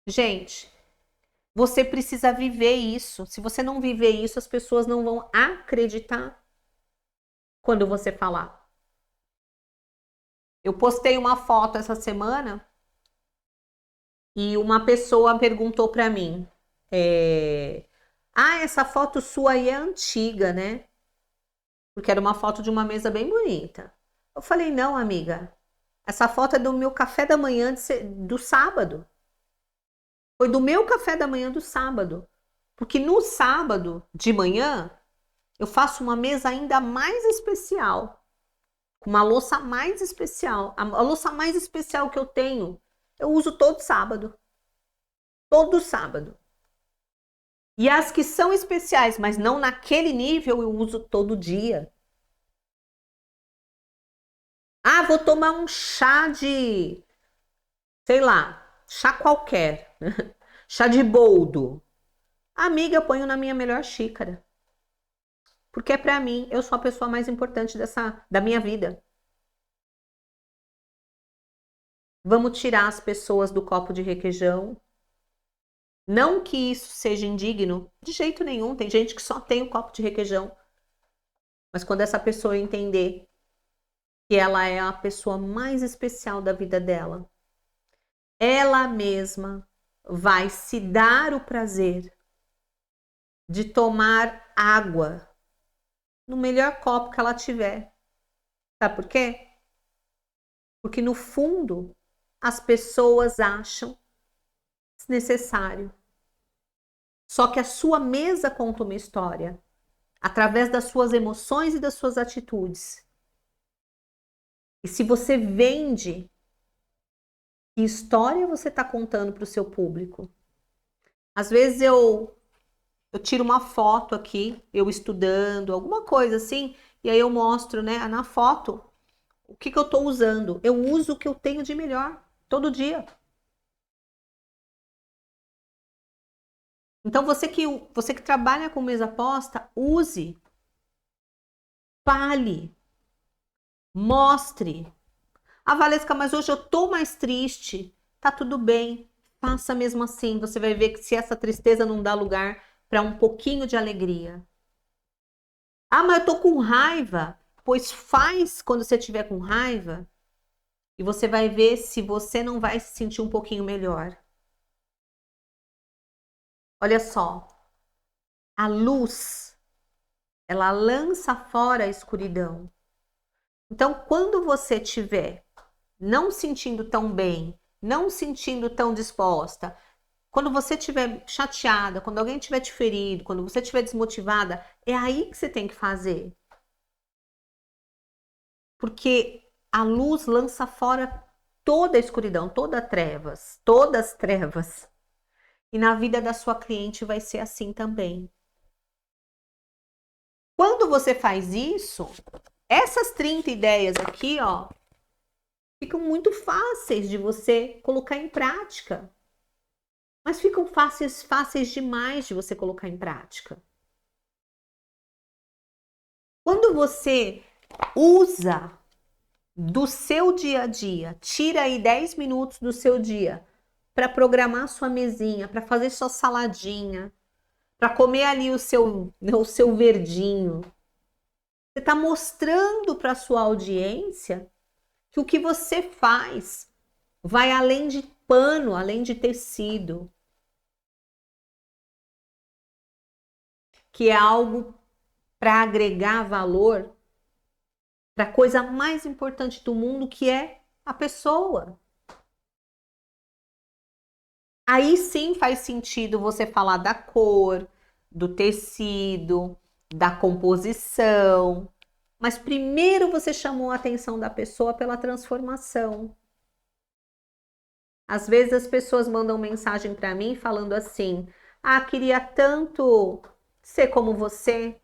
[SPEAKER 1] Gente, você precisa viver isso. Se você não viver isso, as pessoas não vão acreditar quando você falar. Eu postei uma foto essa semana e uma pessoa perguntou para mim: essa foto sua aí é antiga, né? Porque era uma foto de uma mesa bem bonita. Eu falei, não, amiga, essa foto é do meu café da manhã do sábado. Foi do meu café da manhã do sábado. Porque no sábado de manhã, eu faço uma mesa ainda mais especial. Com uma louça mais especial. A louça mais especial que eu tenho, eu uso todo sábado. Todo sábado. E as que são especiais, mas não naquele nível, eu uso todo dia. Ah, vou tomar um chá de, sei lá, chá qualquer. Chá de boldo. Amiga, eu ponho na minha melhor xícara. Porque é pra mim, eu sou a pessoa mais importante da minha vida. Vamos tirar as pessoas do copo de requeijão. Não que isso seja indigno, de jeito nenhum. Tem gente que só tem o copo de requeijão. Mas quando essa pessoa entender que ela é a pessoa mais especial da vida dela, ela mesma vai se dar o prazer de tomar água no melhor copo que ela tiver. Sabe por quê? Porque no fundo as pessoas acham desnecessário. Só que a sua mesa conta uma história através das suas emoções e das suas atitudes. E se você vende, que história você está contando para o seu público? Às vezes eu tiro uma foto aqui, eu estudando, alguma coisa assim, e aí eu mostro, né, na foto o que eu estou usando. Eu uso o que eu tenho de melhor todo dia. Então você que trabalha com mesa posta, use, fale, mostre. Ah, Valesca, mas hoje eu tô mais triste. Tá tudo bem. Faça mesmo assim. Você vai ver que se essa tristeza não dá lugar para um pouquinho de alegria. Ah, mas eu tô com raiva. Pois faz quando você estiver com raiva e você vai ver se você não vai se sentir um pouquinho melhor. Olha só, a luz, ela lança fora a escuridão. Então, quando você estiver não sentindo tão bem, não sentindo tão disposta, quando você estiver chateada, quando alguém tiver te ferido, quando você estiver desmotivada, é aí que você tem que fazer. Porque a luz lança fora toda a escuridão, todas as trevas. E na vida da sua cliente vai ser assim também. Quando você faz isso, essas 30 ideias aqui, ó, ficam muito fáceis de você colocar em prática. Mas ficam fáceis demais de você colocar em prática. Quando você usa do seu dia a dia, tira aí 10 minutos do seu dia para programar sua mesinha, para fazer sua saladinha, para comer ali o seu verdinho. Você está mostrando para sua audiência que o que você faz vai além de pano, além de tecido, que é algo para agregar valor para a coisa mais importante do mundo, que é a pessoa. Aí sim faz sentido você falar da cor, do tecido, da composição. Mas primeiro você chamou a atenção da pessoa pela transformação. Às vezes as pessoas mandam mensagem para mim falando assim: ah, queria tanto ser como você.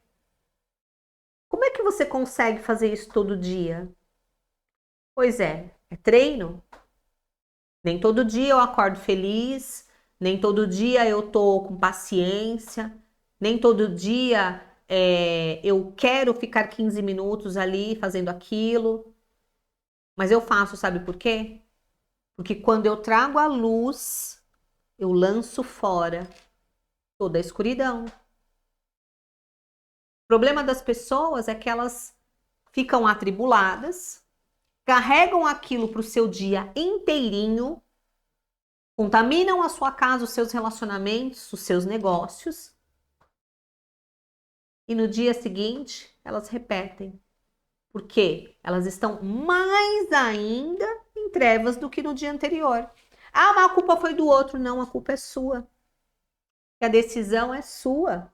[SPEAKER 1] Como é que você consegue fazer isso todo dia? Pois é treino. Nem todo dia eu acordo feliz, nem todo dia eu tô com paciência, nem todo dia eu quero ficar 15 minutos ali fazendo aquilo. Mas eu faço, sabe por quê? Porque quando eu trago a luz, eu lanço fora toda a escuridão. O problema das pessoas é que elas ficam atribuladas, carregam aquilo para o seu dia inteirinho, contaminam a sua casa, os seus relacionamentos, os seus negócios. E no dia seguinte, elas repetem. Porque elas estão mais ainda em trevas do que no dia anterior. Ah, mas a culpa foi do outro. Não, a culpa é sua. A decisão é sua.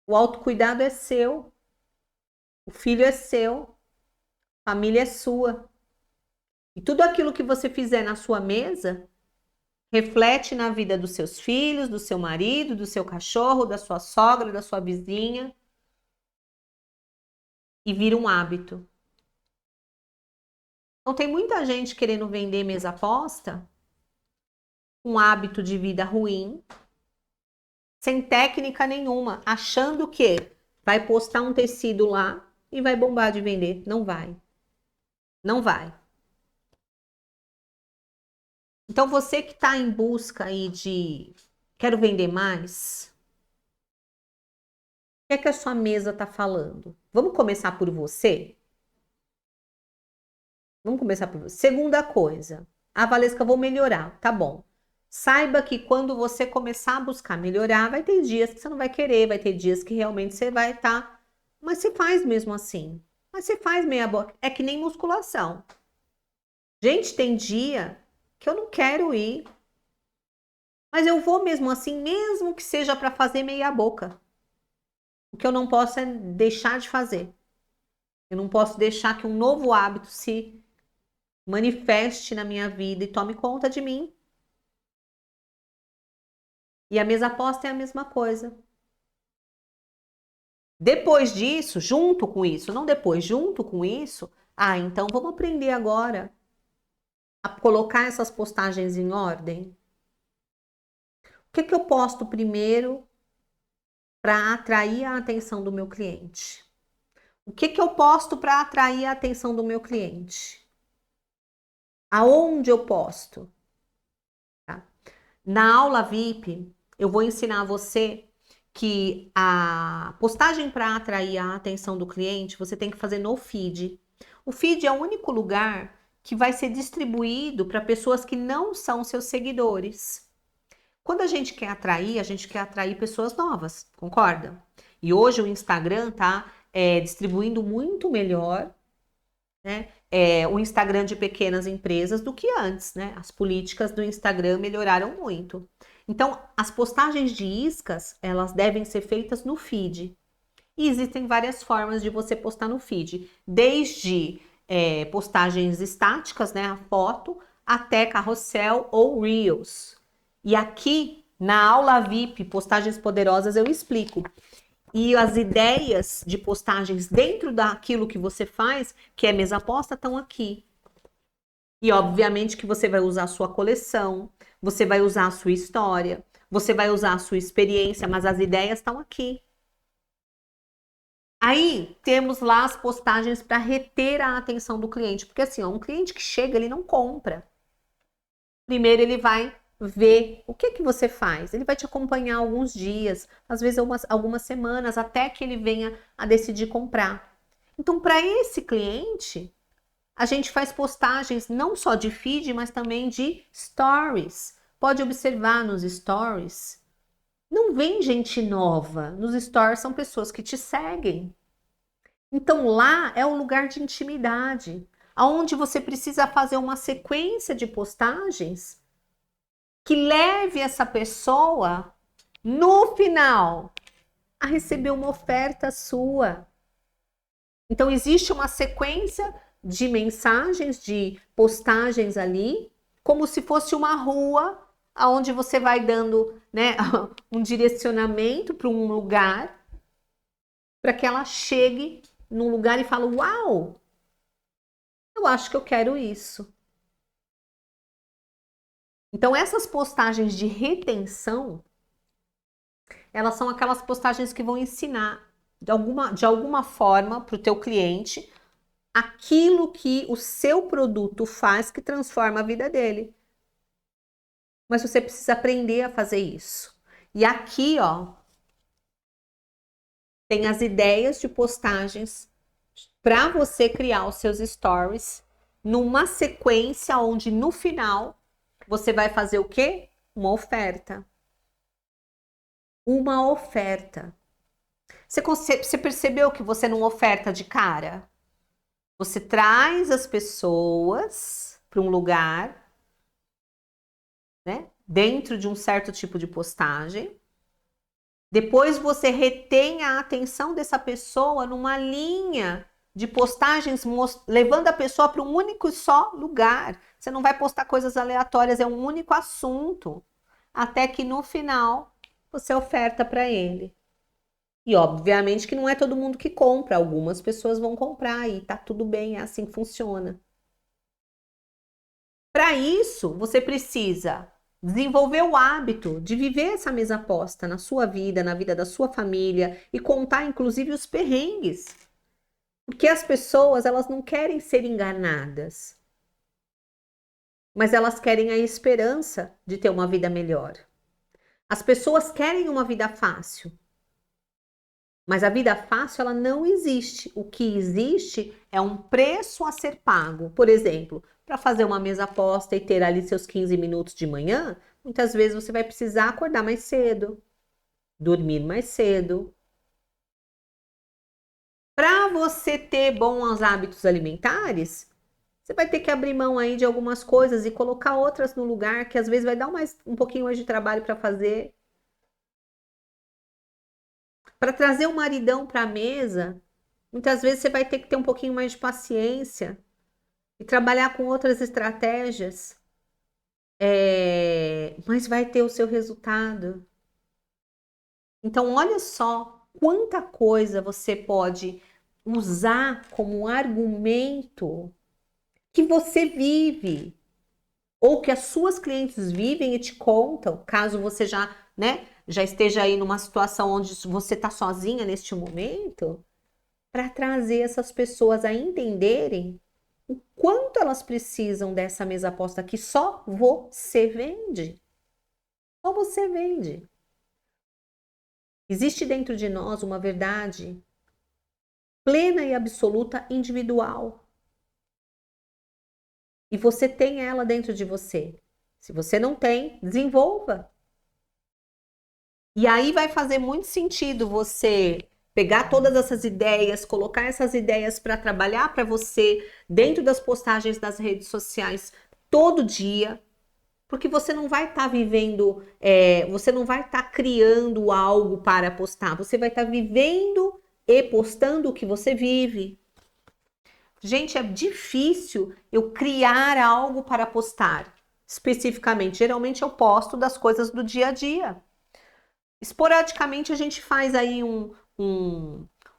[SPEAKER 1] O autocuidado é seu. O filho é seu. A família é sua. E tudo aquilo que você fizer na sua mesa reflete na vida dos seus filhos, do seu marido, do seu cachorro, da sua sogra, da sua vizinha. E vira um hábito. Então tem muita gente querendo vender mesa posta, um hábito de vida ruim, sem técnica nenhuma, achando que vai postar um tecido lá e vai bombar de vender. Não vai. Não vai. Então, você que está em busca aí de quero vender mais, o que é que a sua mesa está falando? Vamos começar por você? Vamos começar por você. Segunda coisa. Ah, Valesca, eu vou melhorar. Tá bom. Saiba que quando você começar a buscar melhorar, vai ter dias que você não vai querer, vai ter dias que realmente você vai estar. Mas você faz mesmo assim. Mas você faz meia boca. É que nem musculação. Gente, tem dia que eu não quero ir. Mas eu vou mesmo assim, mesmo que seja para fazer meia boca. O que eu não posso é deixar de fazer. Eu não posso deixar que um novo hábito se manifeste na minha vida e tome conta de mim. E a mesa aposta é a mesma coisa. Depois disso, junto com isso, não depois, junto com isso, então vamos aprender agora a colocar essas postagens em ordem. O que que eu posto primeiro para atrair a atenção do meu cliente? O que que eu posto para atrair a atenção do meu cliente? Aonde eu posto? Tá? Na aula VIP, eu vou ensinar você que a postagem para atrair a atenção do cliente, você tem que fazer no feed. O feed é o único lugar que vai ser distribuído para pessoas que não são seus seguidores. Quando a gente quer atrair pessoas novas, concorda? E hoje o Instagram tá distribuindo muito melhor, né? O Instagram de pequenas empresas do que antes, né? As políticas do Instagram melhoraram muito. Então, as postagens de iscas, elas devem ser feitas no feed. E existem várias formas de você postar no feed, desde postagens estáticas, né, a foto, até carrossel ou reels. E aqui, na aula VIP, Postagens Poderosas, eu explico. E as ideias de postagens dentro daquilo que você faz, que é mesa aposta, estão aqui. E obviamente que você vai usar a sua coleção, você vai usar a sua história, você vai usar a sua experiência, mas as ideias estão aqui. Aí temos lá as postagens para reter a atenção do cliente, porque assim, um cliente que chega, ele não compra. Primeiro ele vai ver o que que você faz. Ele vai te acompanhar alguns dias, às vezes algumas semanas, até que ele venha a decidir comprar. Então, para esse cliente, a gente faz postagens não só de feed, mas também de stories. Pode observar nos stories. Não vem gente nova. Nos stories são pessoas que te seguem. Então lá é um lugar de intimidade, aonde você precisa fazer uma sequência de postagens que leve essa pessoa no final a receber uma oferta sua. Então existe uma sequência de mensagens, de postagens ali, como se fosse uma rua aonde você vai dando, né, um direcionamento para um lugar para que ela chegue num lugar e fale: uau, eu acho que eu quero isso. Então essas postagens de retenção, elas são aquelas postagens que vão ensinar de alguma forma para o teu cliente aquilo que o seu produto faz que transforma a vida dele. Mas você precisa aprender a fazer isso. E aqui, ó, tem as ideias de postagens para você criar os seus stories numa sequência onde no final você vai fazer o quê? Uma oferta. Uma oferta. Você percebeu que você não oferta de cara? Você traz as pessoas para um lugar, né? Dentro de um certo tipo de postagem. Depois você retém a atenção dessa pessoa numa linha de postagens, levando a pessoa para um único só lugar. Você não vai postar coisas aleatórias, é um único assunto. Até que no final você oferta para ele. E obviamente que não é todo mundo que compra, algumas pessoas vão comprar e tá tudo bem, é assim que funciona. Para isso, você precisa desenvolver o hábito de viver essa mesa aposta na sua vida, na vida da sua família e contar inclusive os perrengues. Porque as pessoas, elas não querem ser enganadas. mas elas querem a esperança de ter uma vida melhor. As pessoas querem uma vida fácil, mas a vida fácil ela não existe. O que existe é um preço a ser pago. Por exemplo, para fazer uma mesa posta e ter ali seus 15 minutos de manhã, muitas vezes você vai precisar acordar mais cedo, dormir mais cedo. Para você ter bons hábitos alimentares, você vai ter que abrir mão aí de algumas coisas e colocar outras no lugar, que às vezes vai dar um pouquinho mais de trabalho para fazer. Para trazer o maridão para a mesa, muitas vezes você vai ter que ter um pouquinho mais de paciência e trabalhar com outras estratégias, mas vai ter o seu resultado. Então, olha só quanta coisa você pode usar como argumento que você vive, ou que as suas clientes vivem e te contam, caso você já, né, já esteja aí numa situação onde você está sozinha neste momento, para trazer essas pessoas a entenderem o quanto elas precisam dessa mesa posta que só você vende. Só você vende. Existe dentro de nós uma verdade plena e absoluta individual. E você tem ela dentro de você. Se você não tem, desenvolva. E aí vai fazer muito sentido você pegar todas essas ideias, colocar essas ideias para trabalhar para você dentro das postagens das redes sociais todo dia, porque você não vai estar vivendo, você não vai estar criando algo para postar, você vai estar vivendo e postando o que você vive. Gente, é difícil eu criar algo para postar, especificamente. Geralmente eu posto das coisas do dia a dia. Esporadicamente a gente faz aí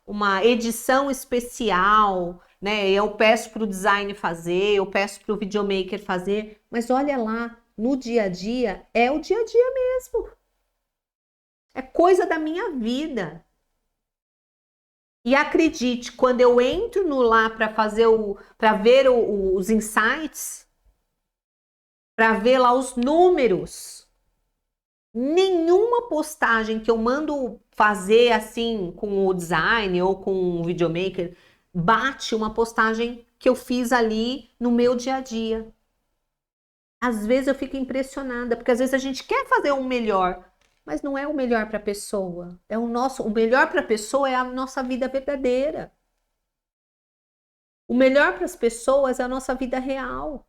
[SPEAKER 1] uma edição especial, né? Eu peço para o design fazer, eu peço para o videomaker fazer, mas olha lá, no dia a dia, é o dia a dia mesmo. É coisa da minha vida. E acredite, quando eu entro no lá para fazer para ver os insights, para ver lá os números, nenhuma postagem que eu mando fazer assim com o design ou com o videomaker bate uma postagem que eu fiz ali no meu dia a dia. Às vezes eu fico impressionada, porque às vezes a gente quer fazer o melhor, mas não é o melhor para a pessoa. O melhor para a pessoa é a nossa vida verdadeira. O melhor para as pessoas é a nossa vida real.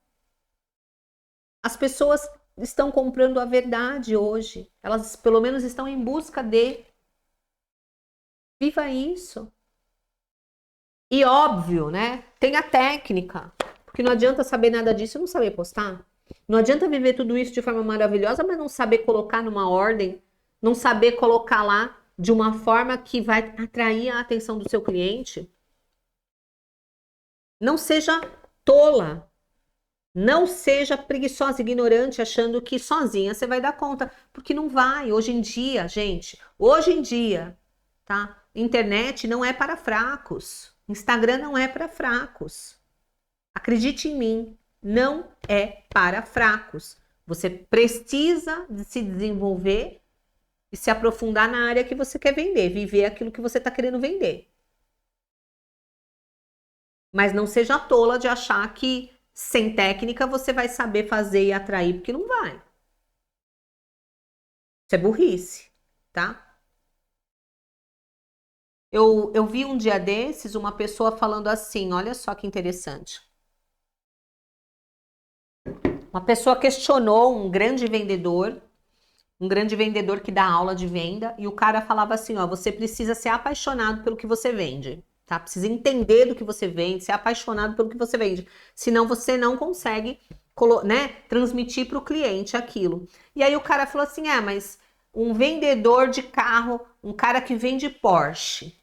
[SPEAKER 1] As pessoas estão comprando a verdade hoje. Elas, pelo menos, estão em busca de. Viva isso. E óbvio, né? Tem a técnica. Porque não adianta saber nada disso e não saber postar. Não adianta viver tudo isso de forma maravilhosa, mas não saber colocar numa ordem, não saber colocar lá de uma forma que vai atrair a atenção do seu cliente. Não seja tola. Não seja preguiçosa, ignorante, achando que sozinha você vai dar conta, porque não vai. Hoje em dia, gente, hoje em dia, tá? Internet não é para fracos. Instagram não é para fracos. Acredite em mim, não é para fracos. Você precisa de se desenvolver e se aprofundar na área que você quer vender, viver aquilo que você está querendo vender. Mas não seja tola de achar que sem técnica você vai saber fazer e atrair, porque não vai. Isso é burrice, tá? Eu vi um dia desses uma pessoa falando assim, olha só que interessante. Uma pessoa questionou um grande vendedor que dá aula de venda, e o cara falava assim, ó, você precisa ser apaixonado pelo que você vende, tá? Precisa entender do que você vende, ser apaixonado pelo que você vende, senão você não consegue, né, transmitir para o cliente aquilo. E aí o cara falou assim, mas um vendedor de carro, um cara que vende Porsche,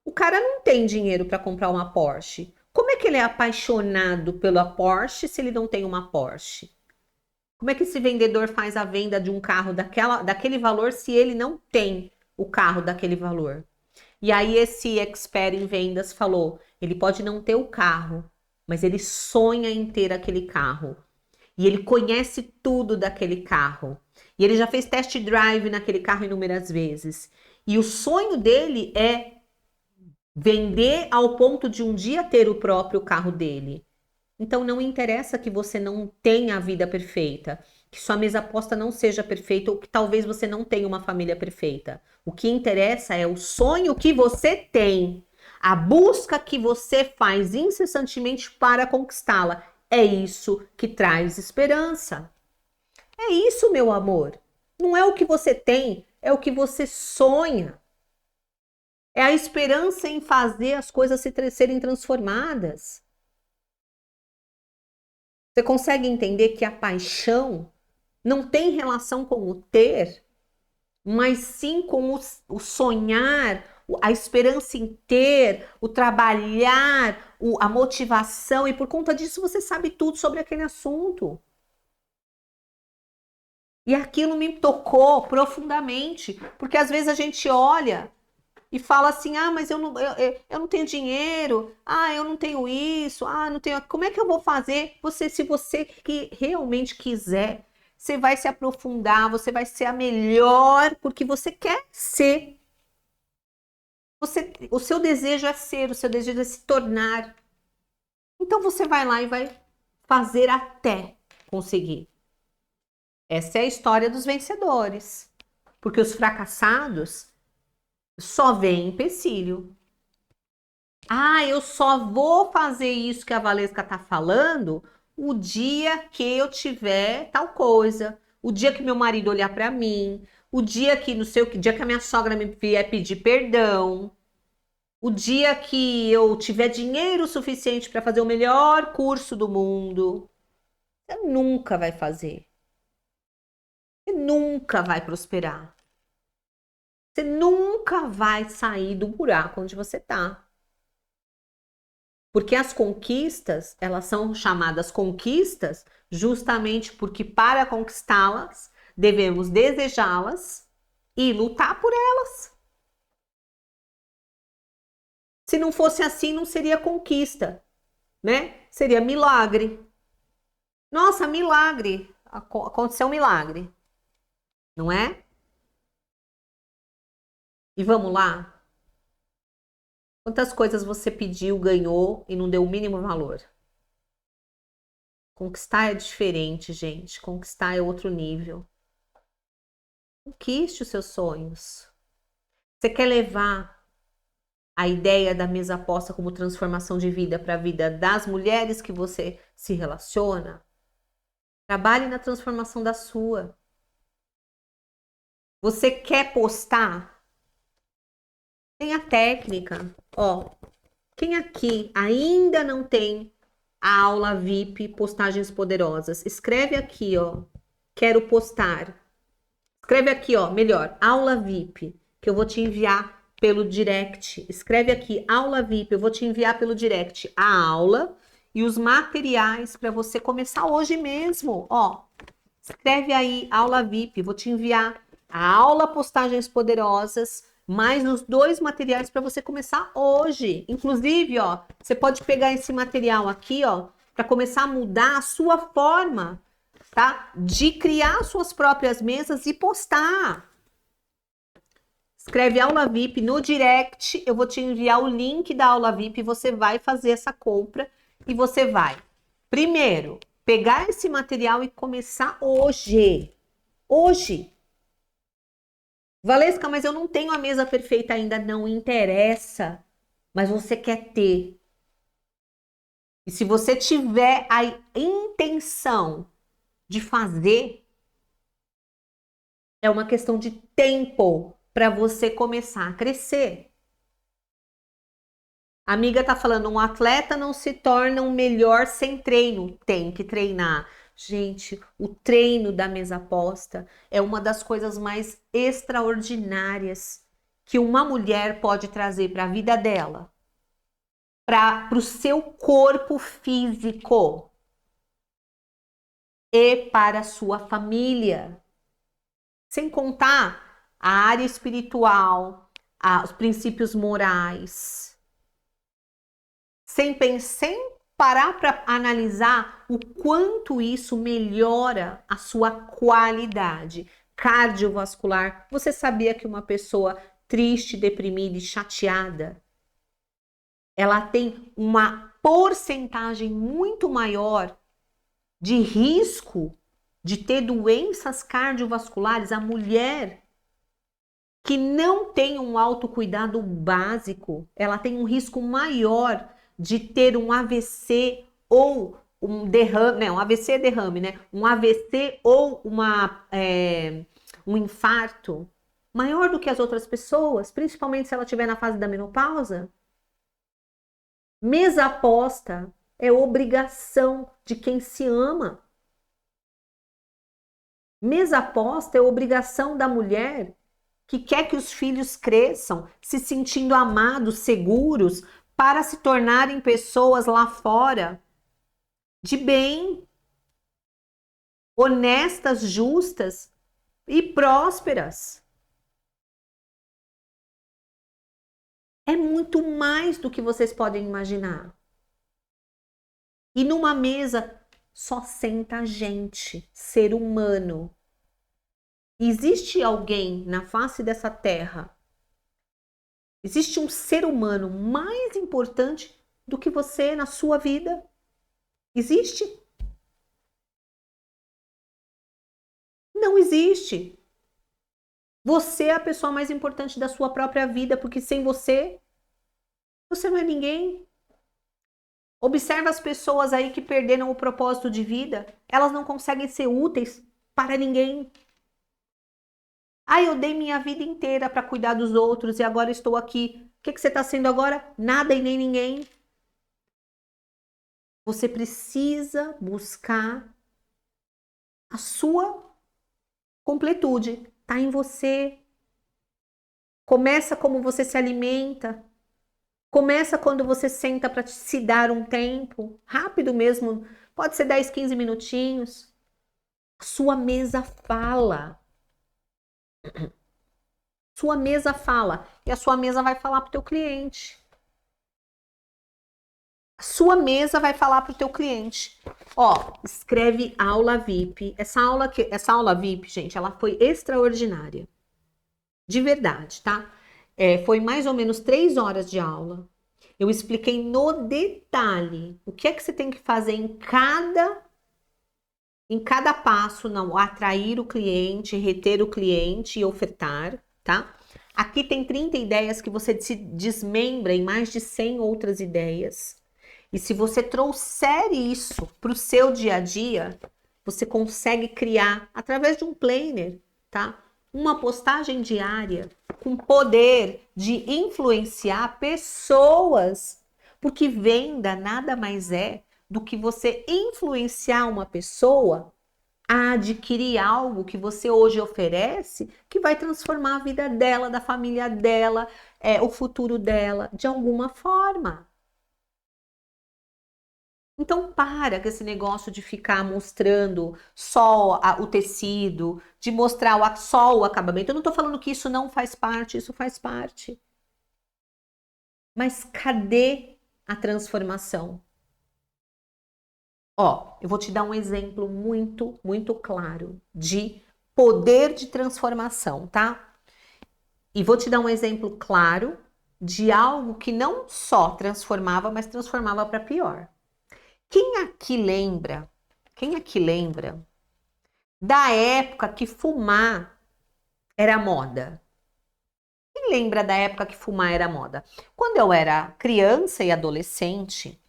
[SPEAKER 1] o cara não tem dinheiro para comprar uma Porsche. Como é que ele é apaixonado pela Porsche se ele não tem uma Porsche? Como é que esse vendedor faz a venda de um carro daquele valor se ele não tem o carro daquele valor? E aí esse expert em vendas falou, ele pode não ter o carro, mas ele sonha em ter aquele carro. E ele conhece tudo daquele carro. E ele já fez test drive naquele carro inúmeras vezes. E o sonho dele é vender ao ponto de um dia ter o próprio carro dele. Então não interessa que você não tenha a vida perfeita, que sua mesa aposta não seja perfeita ou que talvez você não tenha uma família perfeita. O que interessa é o sonho que você tem, a busca que você faz incessantemente para conquistá-la. É isso que traz esperança. É isso, meu amor. Não é o que você tem, é o que você sonha. É a esperança em fazer as coisas serem transformadas. Você consegue entender que a paixão não tem relação com o ter, mas sim com o sonhar, a esperança em ter, o trabalhar, a motivação, e por conta disso você sabe tudo sobre aquele assunto. E aquilo me tocou profundamente, porque às vezes a gente olha e fala assim, ah, mas eu não tenho dinheiro, ah, eu não tenho isso, ah, não tenho. Como é que eu vou fazer? Se você que realmente quiser, você vai se aprofundar, você vai ser a melhor, porque você quer ser. O seu desejo é ser, o seu desejo é se tornar. Então você vai lá e vai fazer até conseguir. Essa é a história dos vencedores. Porque os fracassados só veem empecilho. Ah, eu só vou fazer isso que a Valesca tá falando o dia que eu tiver tal coisa, o dia que meu marido olhar para mim, o dia que não sei o que, dia que a minha sogra me vier pedir perdão, o dia que eu tiver dinheiro suficiente para fazer o melhor curso do mundo. Você nunca vai fazer. Você nunca vai prosperar. Você nunca vai sair do buraco onde você tá. Porque as conquistas, elas são chamadas conquistas justamente porque para conquistá-las, devemos desejá-las e lutar por elas. Se não fosse assim, não seria conquista, né? Seria milagre. Nossa, milagre. Aconteceu um milagre, não é? E vamos lá? Quantas coisas você pediu, ganhou e não deu o mínimo valor? Conquistar é diferente, gente. Conquistar é outro nível. Conquiste os seus sonhos. Você quer levar a ideia da mesa aposta como transformação de vida para a vida das mulheres que você se relaciona? Trabalhe na transformação da sua. Você quer postar? Tem a técnica. Ó, quem aqui ainda não tem a aula VIP Postagens Poderosas? Escreve aqui, ó. Quero postar. Escreve aqui, ó, melhor, aula VIP, que eu vou te enviar pelo direct. Escreve aqui, aula VIP, eu vou te enviar pelo direct a aula e os materiais para você começar hoje mesmo, ó. Escreve aí, aula VIP, vou te enviar a aula Postagens Poderosas, mais os 2 materiais para você começar hoje. Inclusive, ó, você pode pegar esse material aqui, ó, para começar a mudar a sua forma, tá? De criar suas próprias mesas e postar. Escreve aula VIP no direct, eu vou te enviar o link da aula VIP, você vai fazer essa compra e você vai, primeiro, pegar esse material e começar hoje. Hoje. Valesca, mas eu não tenho a mesa perfeita ainda, não interessa, mas você quer ter. E se você tiver a intenção de fazer, é uma questão de tempo para você começar a crescer. A amiga tá falando, um atleta não se torna um melhor sem treino, tem que treinar. Gente, o treino da mesa aposta é uma das coisas mais extraordinárias que uma mulher pode trazer para a vida dela, para o seu corpo físico e para a sua família. Sem contar a área espiritual, os princípios morais. Sem parar para analisar o quanto isso melhora a sua qualidade cardiovascular. Você sabia que uma pessoa triste, deprimida e chateada, ela tem uma porcentagem muito maior de risco de ter doenças cardiovasculares? A mulher que não tem um autocuidado básico, ela tem um risco maior de ter um AVC ou um derrame, né? Um AVC é derrame, né? Um AVC ou um infarto maior do que as outras pessoas, principalmente se ela estiver na fase da menopausa. Mesa aposta é obrigação de quem se ama. Mesa aposta é obrigação da mulher que quer que os filhos cresçam se sentindo amados, seguros, para se tornarem pessoas lá fora de bem, honestas, justas e prósperas. É muito mais do que vocês podem imaginar. E numa mesa só senta gente, ser humano. Existe alguém na face dessa terra, existe um ser humano mais importante do que você na sua vida? Existe? Não existe. Você é a pessoa mais importante da sua própria vida, porque sem você, você não é ninguém. Observa as pessoas aí que perderam o propósito de vida. Elas não conseguem ser úteis para ninguém. Ah, eu dei minha vida inteira para cuidar dos outros e agora estou aqui. O que você está sendo agora? Nada e nem ninguém. Você precisa buscar a sua completude. Está em você. Começa como você se alimenta. Começa quando você senta para se dar um tempo. Rápido mesmo. Pode ser 10, 15 minutinhos. A sua mesa fala. Sua mesa fala e a sua mesa vai falar para o teu cliente. A sua mesa vai falar para o teu cliente. Ó, escreve aula VIP. Essa aula VIP, gente, ela foi extraordinária. De verdade, tá? Foi mais ou menos 3 horas de aula. Eu expliquei no detalhe o que é que você tem que fazer em cada passo, não atrair o cliente, reter o cliente e ofertar, tá? Aqui tem 30 ideias que você se desmembra em mais de 100 outras ideias. E se você trouxer isso para o seu dia a dia, você consegue criar, através de um planner, tá? Uma postagem diária com poder de influenciar pessoas. Porque venda nada mais é do que você influenciar uma pessoa a adquirir algo que você hoje oferece, que vai transformar a vida dela, da família dela, o futuro dela, de alguma forma. Então para com esse negócio de ficar mostrando só o tecido, de mostrar só o acabamento. Eu não estou falando que isso não faz parte, isso faz parte. Mas cadê a transformação? Ó, eu vou te dar um exemplo muito, muito claro de poder de transformação, tá? E vou te dar um exemplo claro de algo que não só transformava, mas transformava para pior. Quem aqui lembra da época que fumar era moda? Quem lembra da época que fumar era moda? Quando eu era criança e adolescente,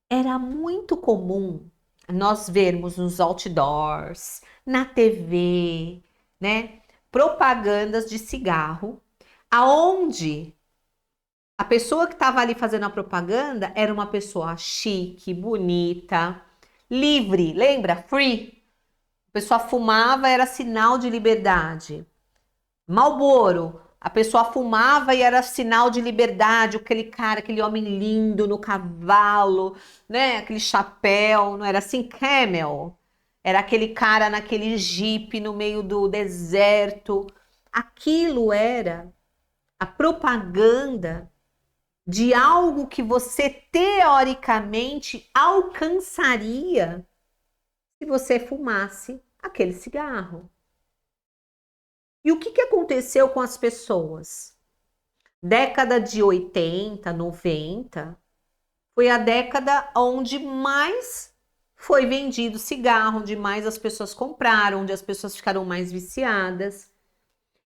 [SPEAKER 1] era muito comum nós vermos nos outdoors, na TV, né, propagandas de cigarro, aonde a pessoa que estava ali fazendo a propaganda era uma pessoa chique, bonita, livre, lembra? Free. A pessoa fumava, era sinal de liberdade. Marlboro, a pessoa fumava e era sinal de liberdade, aquele cara, aquele homem lindo no cavalo, né? Aquele chapéu, não era assim? Camel. Era aquele cara naquele jipe no meio do deserto. Aquilo era a propaganda de algo que você teoricamente alcançaria se você fumasse aquele cigarro. E o que aconteceu com as pessoas? Década de 80, 90, foi a década onde mais foi vendido cigarro, onde mais as pessoas compraram, onde as pessoas ficaram mais viciadas.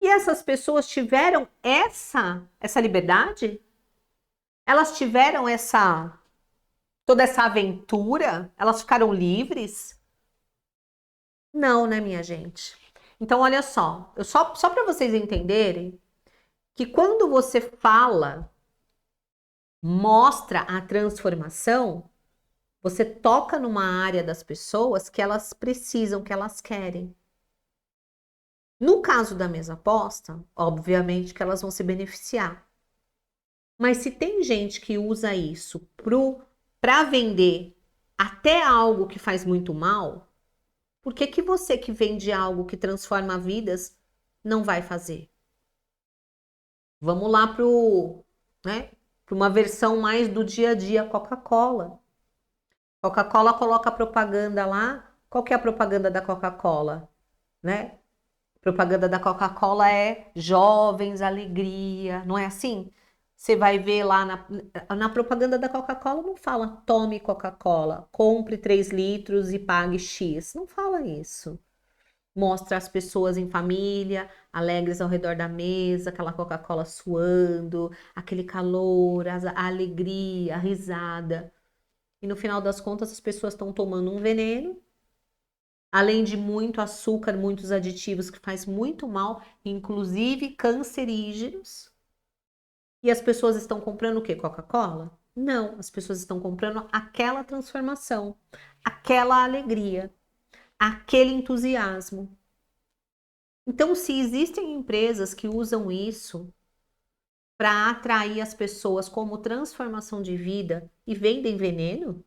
[SPEAKER 1] E essas pessoas tiveram essa liberdade? Elas tiveram toda essa aventura? Elas ficaram livres? Não, né, minha gente? Então, olha só, só para vocês entenderem que quando você fala, mostra a transformação, você toca numa área das pessoas que elas precisam, que elas querem. No caso da mesa aposta, obviamente que elas vão se beneficiar. Mas se tem gente que usa isso para vender até algo que faz muito mal, por que você que vende algo que transforma vidas não vai fazer? Vamos lá para uma versão mais do dia a dia, Coca-Cola. Coca-Cola coloca propaganda lá. Qual que é a propaganda da Coca-Cola? Né? Propaganda da Coca-Cola é jovens, alegria, não é assim? Você vai ver lá na propaganda da Coca-Cola, não fala tome Coca-Cola, compre 3 litros e pague X. Não fala isso. Mostra as pessoas em família, alegres ao redor da mesa, aquela Coca-Cola suando, aquele calor, a alegria, a risada. E no final das contas, as pessoas estão tomando um veneno, além de muito açúcar, muitos aditivos que faz muito mal, inclusive cancerígenos. E as pessoas estão comprando o quê? Coca-Cola? Não, as pessoas estão comprando aquela transformação, aquela alegria, aquele entusiasmo. Então, se existem empresas que usam isso para atrair as pessoas como transformação de vida e vendem veneno,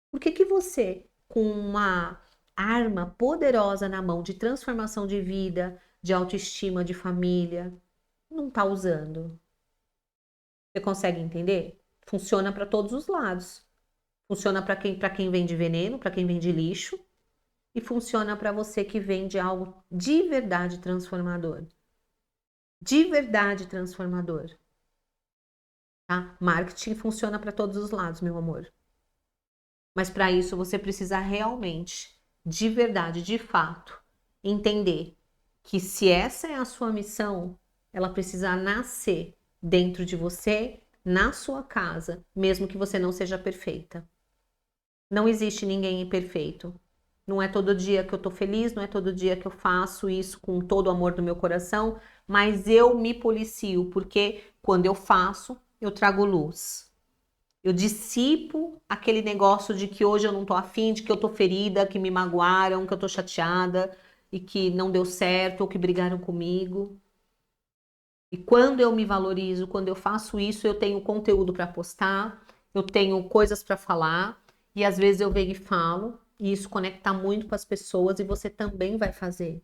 [SPEAKER 1] por que você, com uma arma poderosa na mão de transformação de vida, de autoestima, de família, não está usando? Você consegue entender? Funciona para todos os lados. Funciona para quem vende veneno, para quem vende lixo, e funciona para você que vende algo de verdade transformador. De verdade transformador. Tá? Marketing funciona para todos os lados, meu amor. Mas para isso você precisa realmente, de verdade, de fato, entender que se essa é a sua missão, ela precisa nascer dentro de você, na sua casa, mesmo que você não seja perfeita. Não existe ninguém imperfeito. Não é todo dia que eu tô feliz, não é todo dia que eu faço isso com todo o amor do meu coração, mas eu me policio, porque quando eu faço, eu trago luz. Eu dissipo aquele negócio de que hoje eu não tô afim, de que eu tô ferida, que me magoaram, que eu tô chateada e que não deu certo ou que brigaram comigo. E quando eu me valorizo, quando eu faço isso, eu tenho conteúdo para postar, eu tenho coisas para falar e às vezes eu venho e falo e isso conecta muito com as pessoas e você também vai fazer.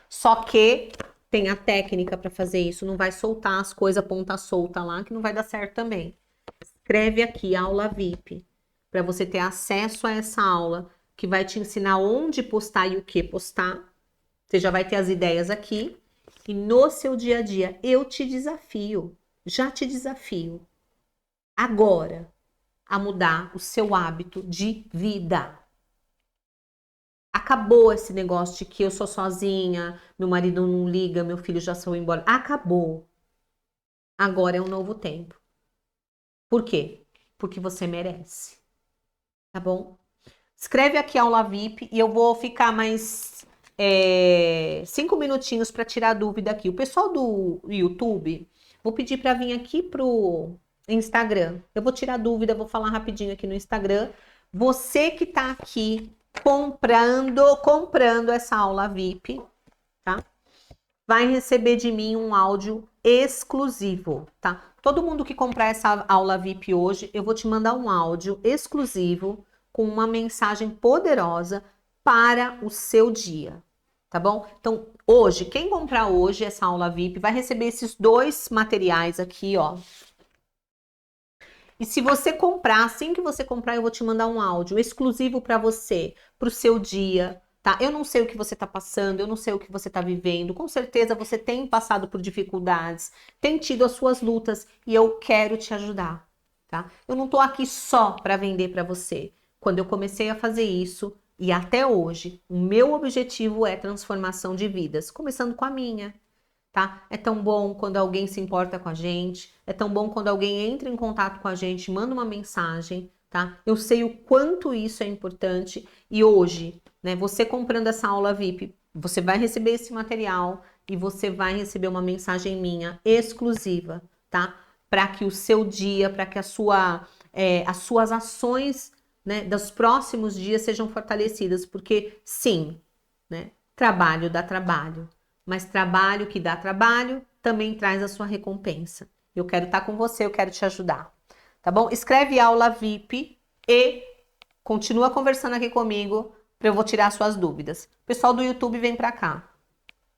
[SPEAKER 1] Só que tem a técnica para fazer isso, não vai soltar as coisas ponta solta lá, que não vai dar certo também. Escreve aqui, aula VIP, para você ter acesso a essa aula, que vai te ensinar onde postar e o que postar. Você já vai ter as ideias aqui. E no seu dia a dia, eu te desafio, já te desafio, agora, a mudar o seu hábito de vida. Acabou esse negócio de que eu sou sozinha, meu marido não liga, meu filho já saiu embora. Acabou. Agora é um novo tempo. Por quê? Porque você merece. Tá bom? Escreve aqui aula VIP e eu vou ficar mais 5 minutinhos para tirar dúvida aqui. O pessoal do YouTube, vou pedir para vir aqui pro Instagram. Eu vou tirar dúvida, vou falar rapidinho aqui no Instagram. Você que tá aqui comprando essa aula VIP, tá? Vai receber de mim um áudio exclusivo, tá? Todo mundo que comprar essa aula VIP hoje, eu vou te mandar um áudio exclusivo com uma mensagem poderosa para o seu dia, tá bom? Então, hoje, quem comprar hoje essa aula VIP vai receber esses 2 materiais aqui, ó. E se você comprar, assim que você comprar, eu vou te mandar um áudio exclusivo para você, para o seu dia, tá? Eu não sei o que você tá passando, eu não sei o que você tá vivendo. Com certeza você tem passado por dificuldades, tem tido as suas lutas e eu quero te ajudar, tá? Eu não tô aqui só para vender para você. Quando eu comecei a fazer isso e até hoje, o meu objetivo é transformação de vidas, começando com a minha. Tá? É tão bom quando alguém se importa com a gente, é tão bom quando alguém entra em contato com a gente, manda uma mensagem, tá? Eu sei o quanto isso é importante e hoje, né, você comprando essa aula VIP, você vai receber esse material e você vai receber uma mensagem minha exclusiva, tá? Para que o seu dia, para que as suas ações, né, dos próximos dias sejam fortalecidas, porque sim, né, trabalho dá trabalho. Mas trabalho que dá trabalho também traz a sua recompensa. Eu quero estar com você, eu quero te ajudar. Tá bom? Escreve aula VIP e continua conversando aqui comigo para eu vou tirar suas dúvidas. O pessoal do YouTube vem para cá.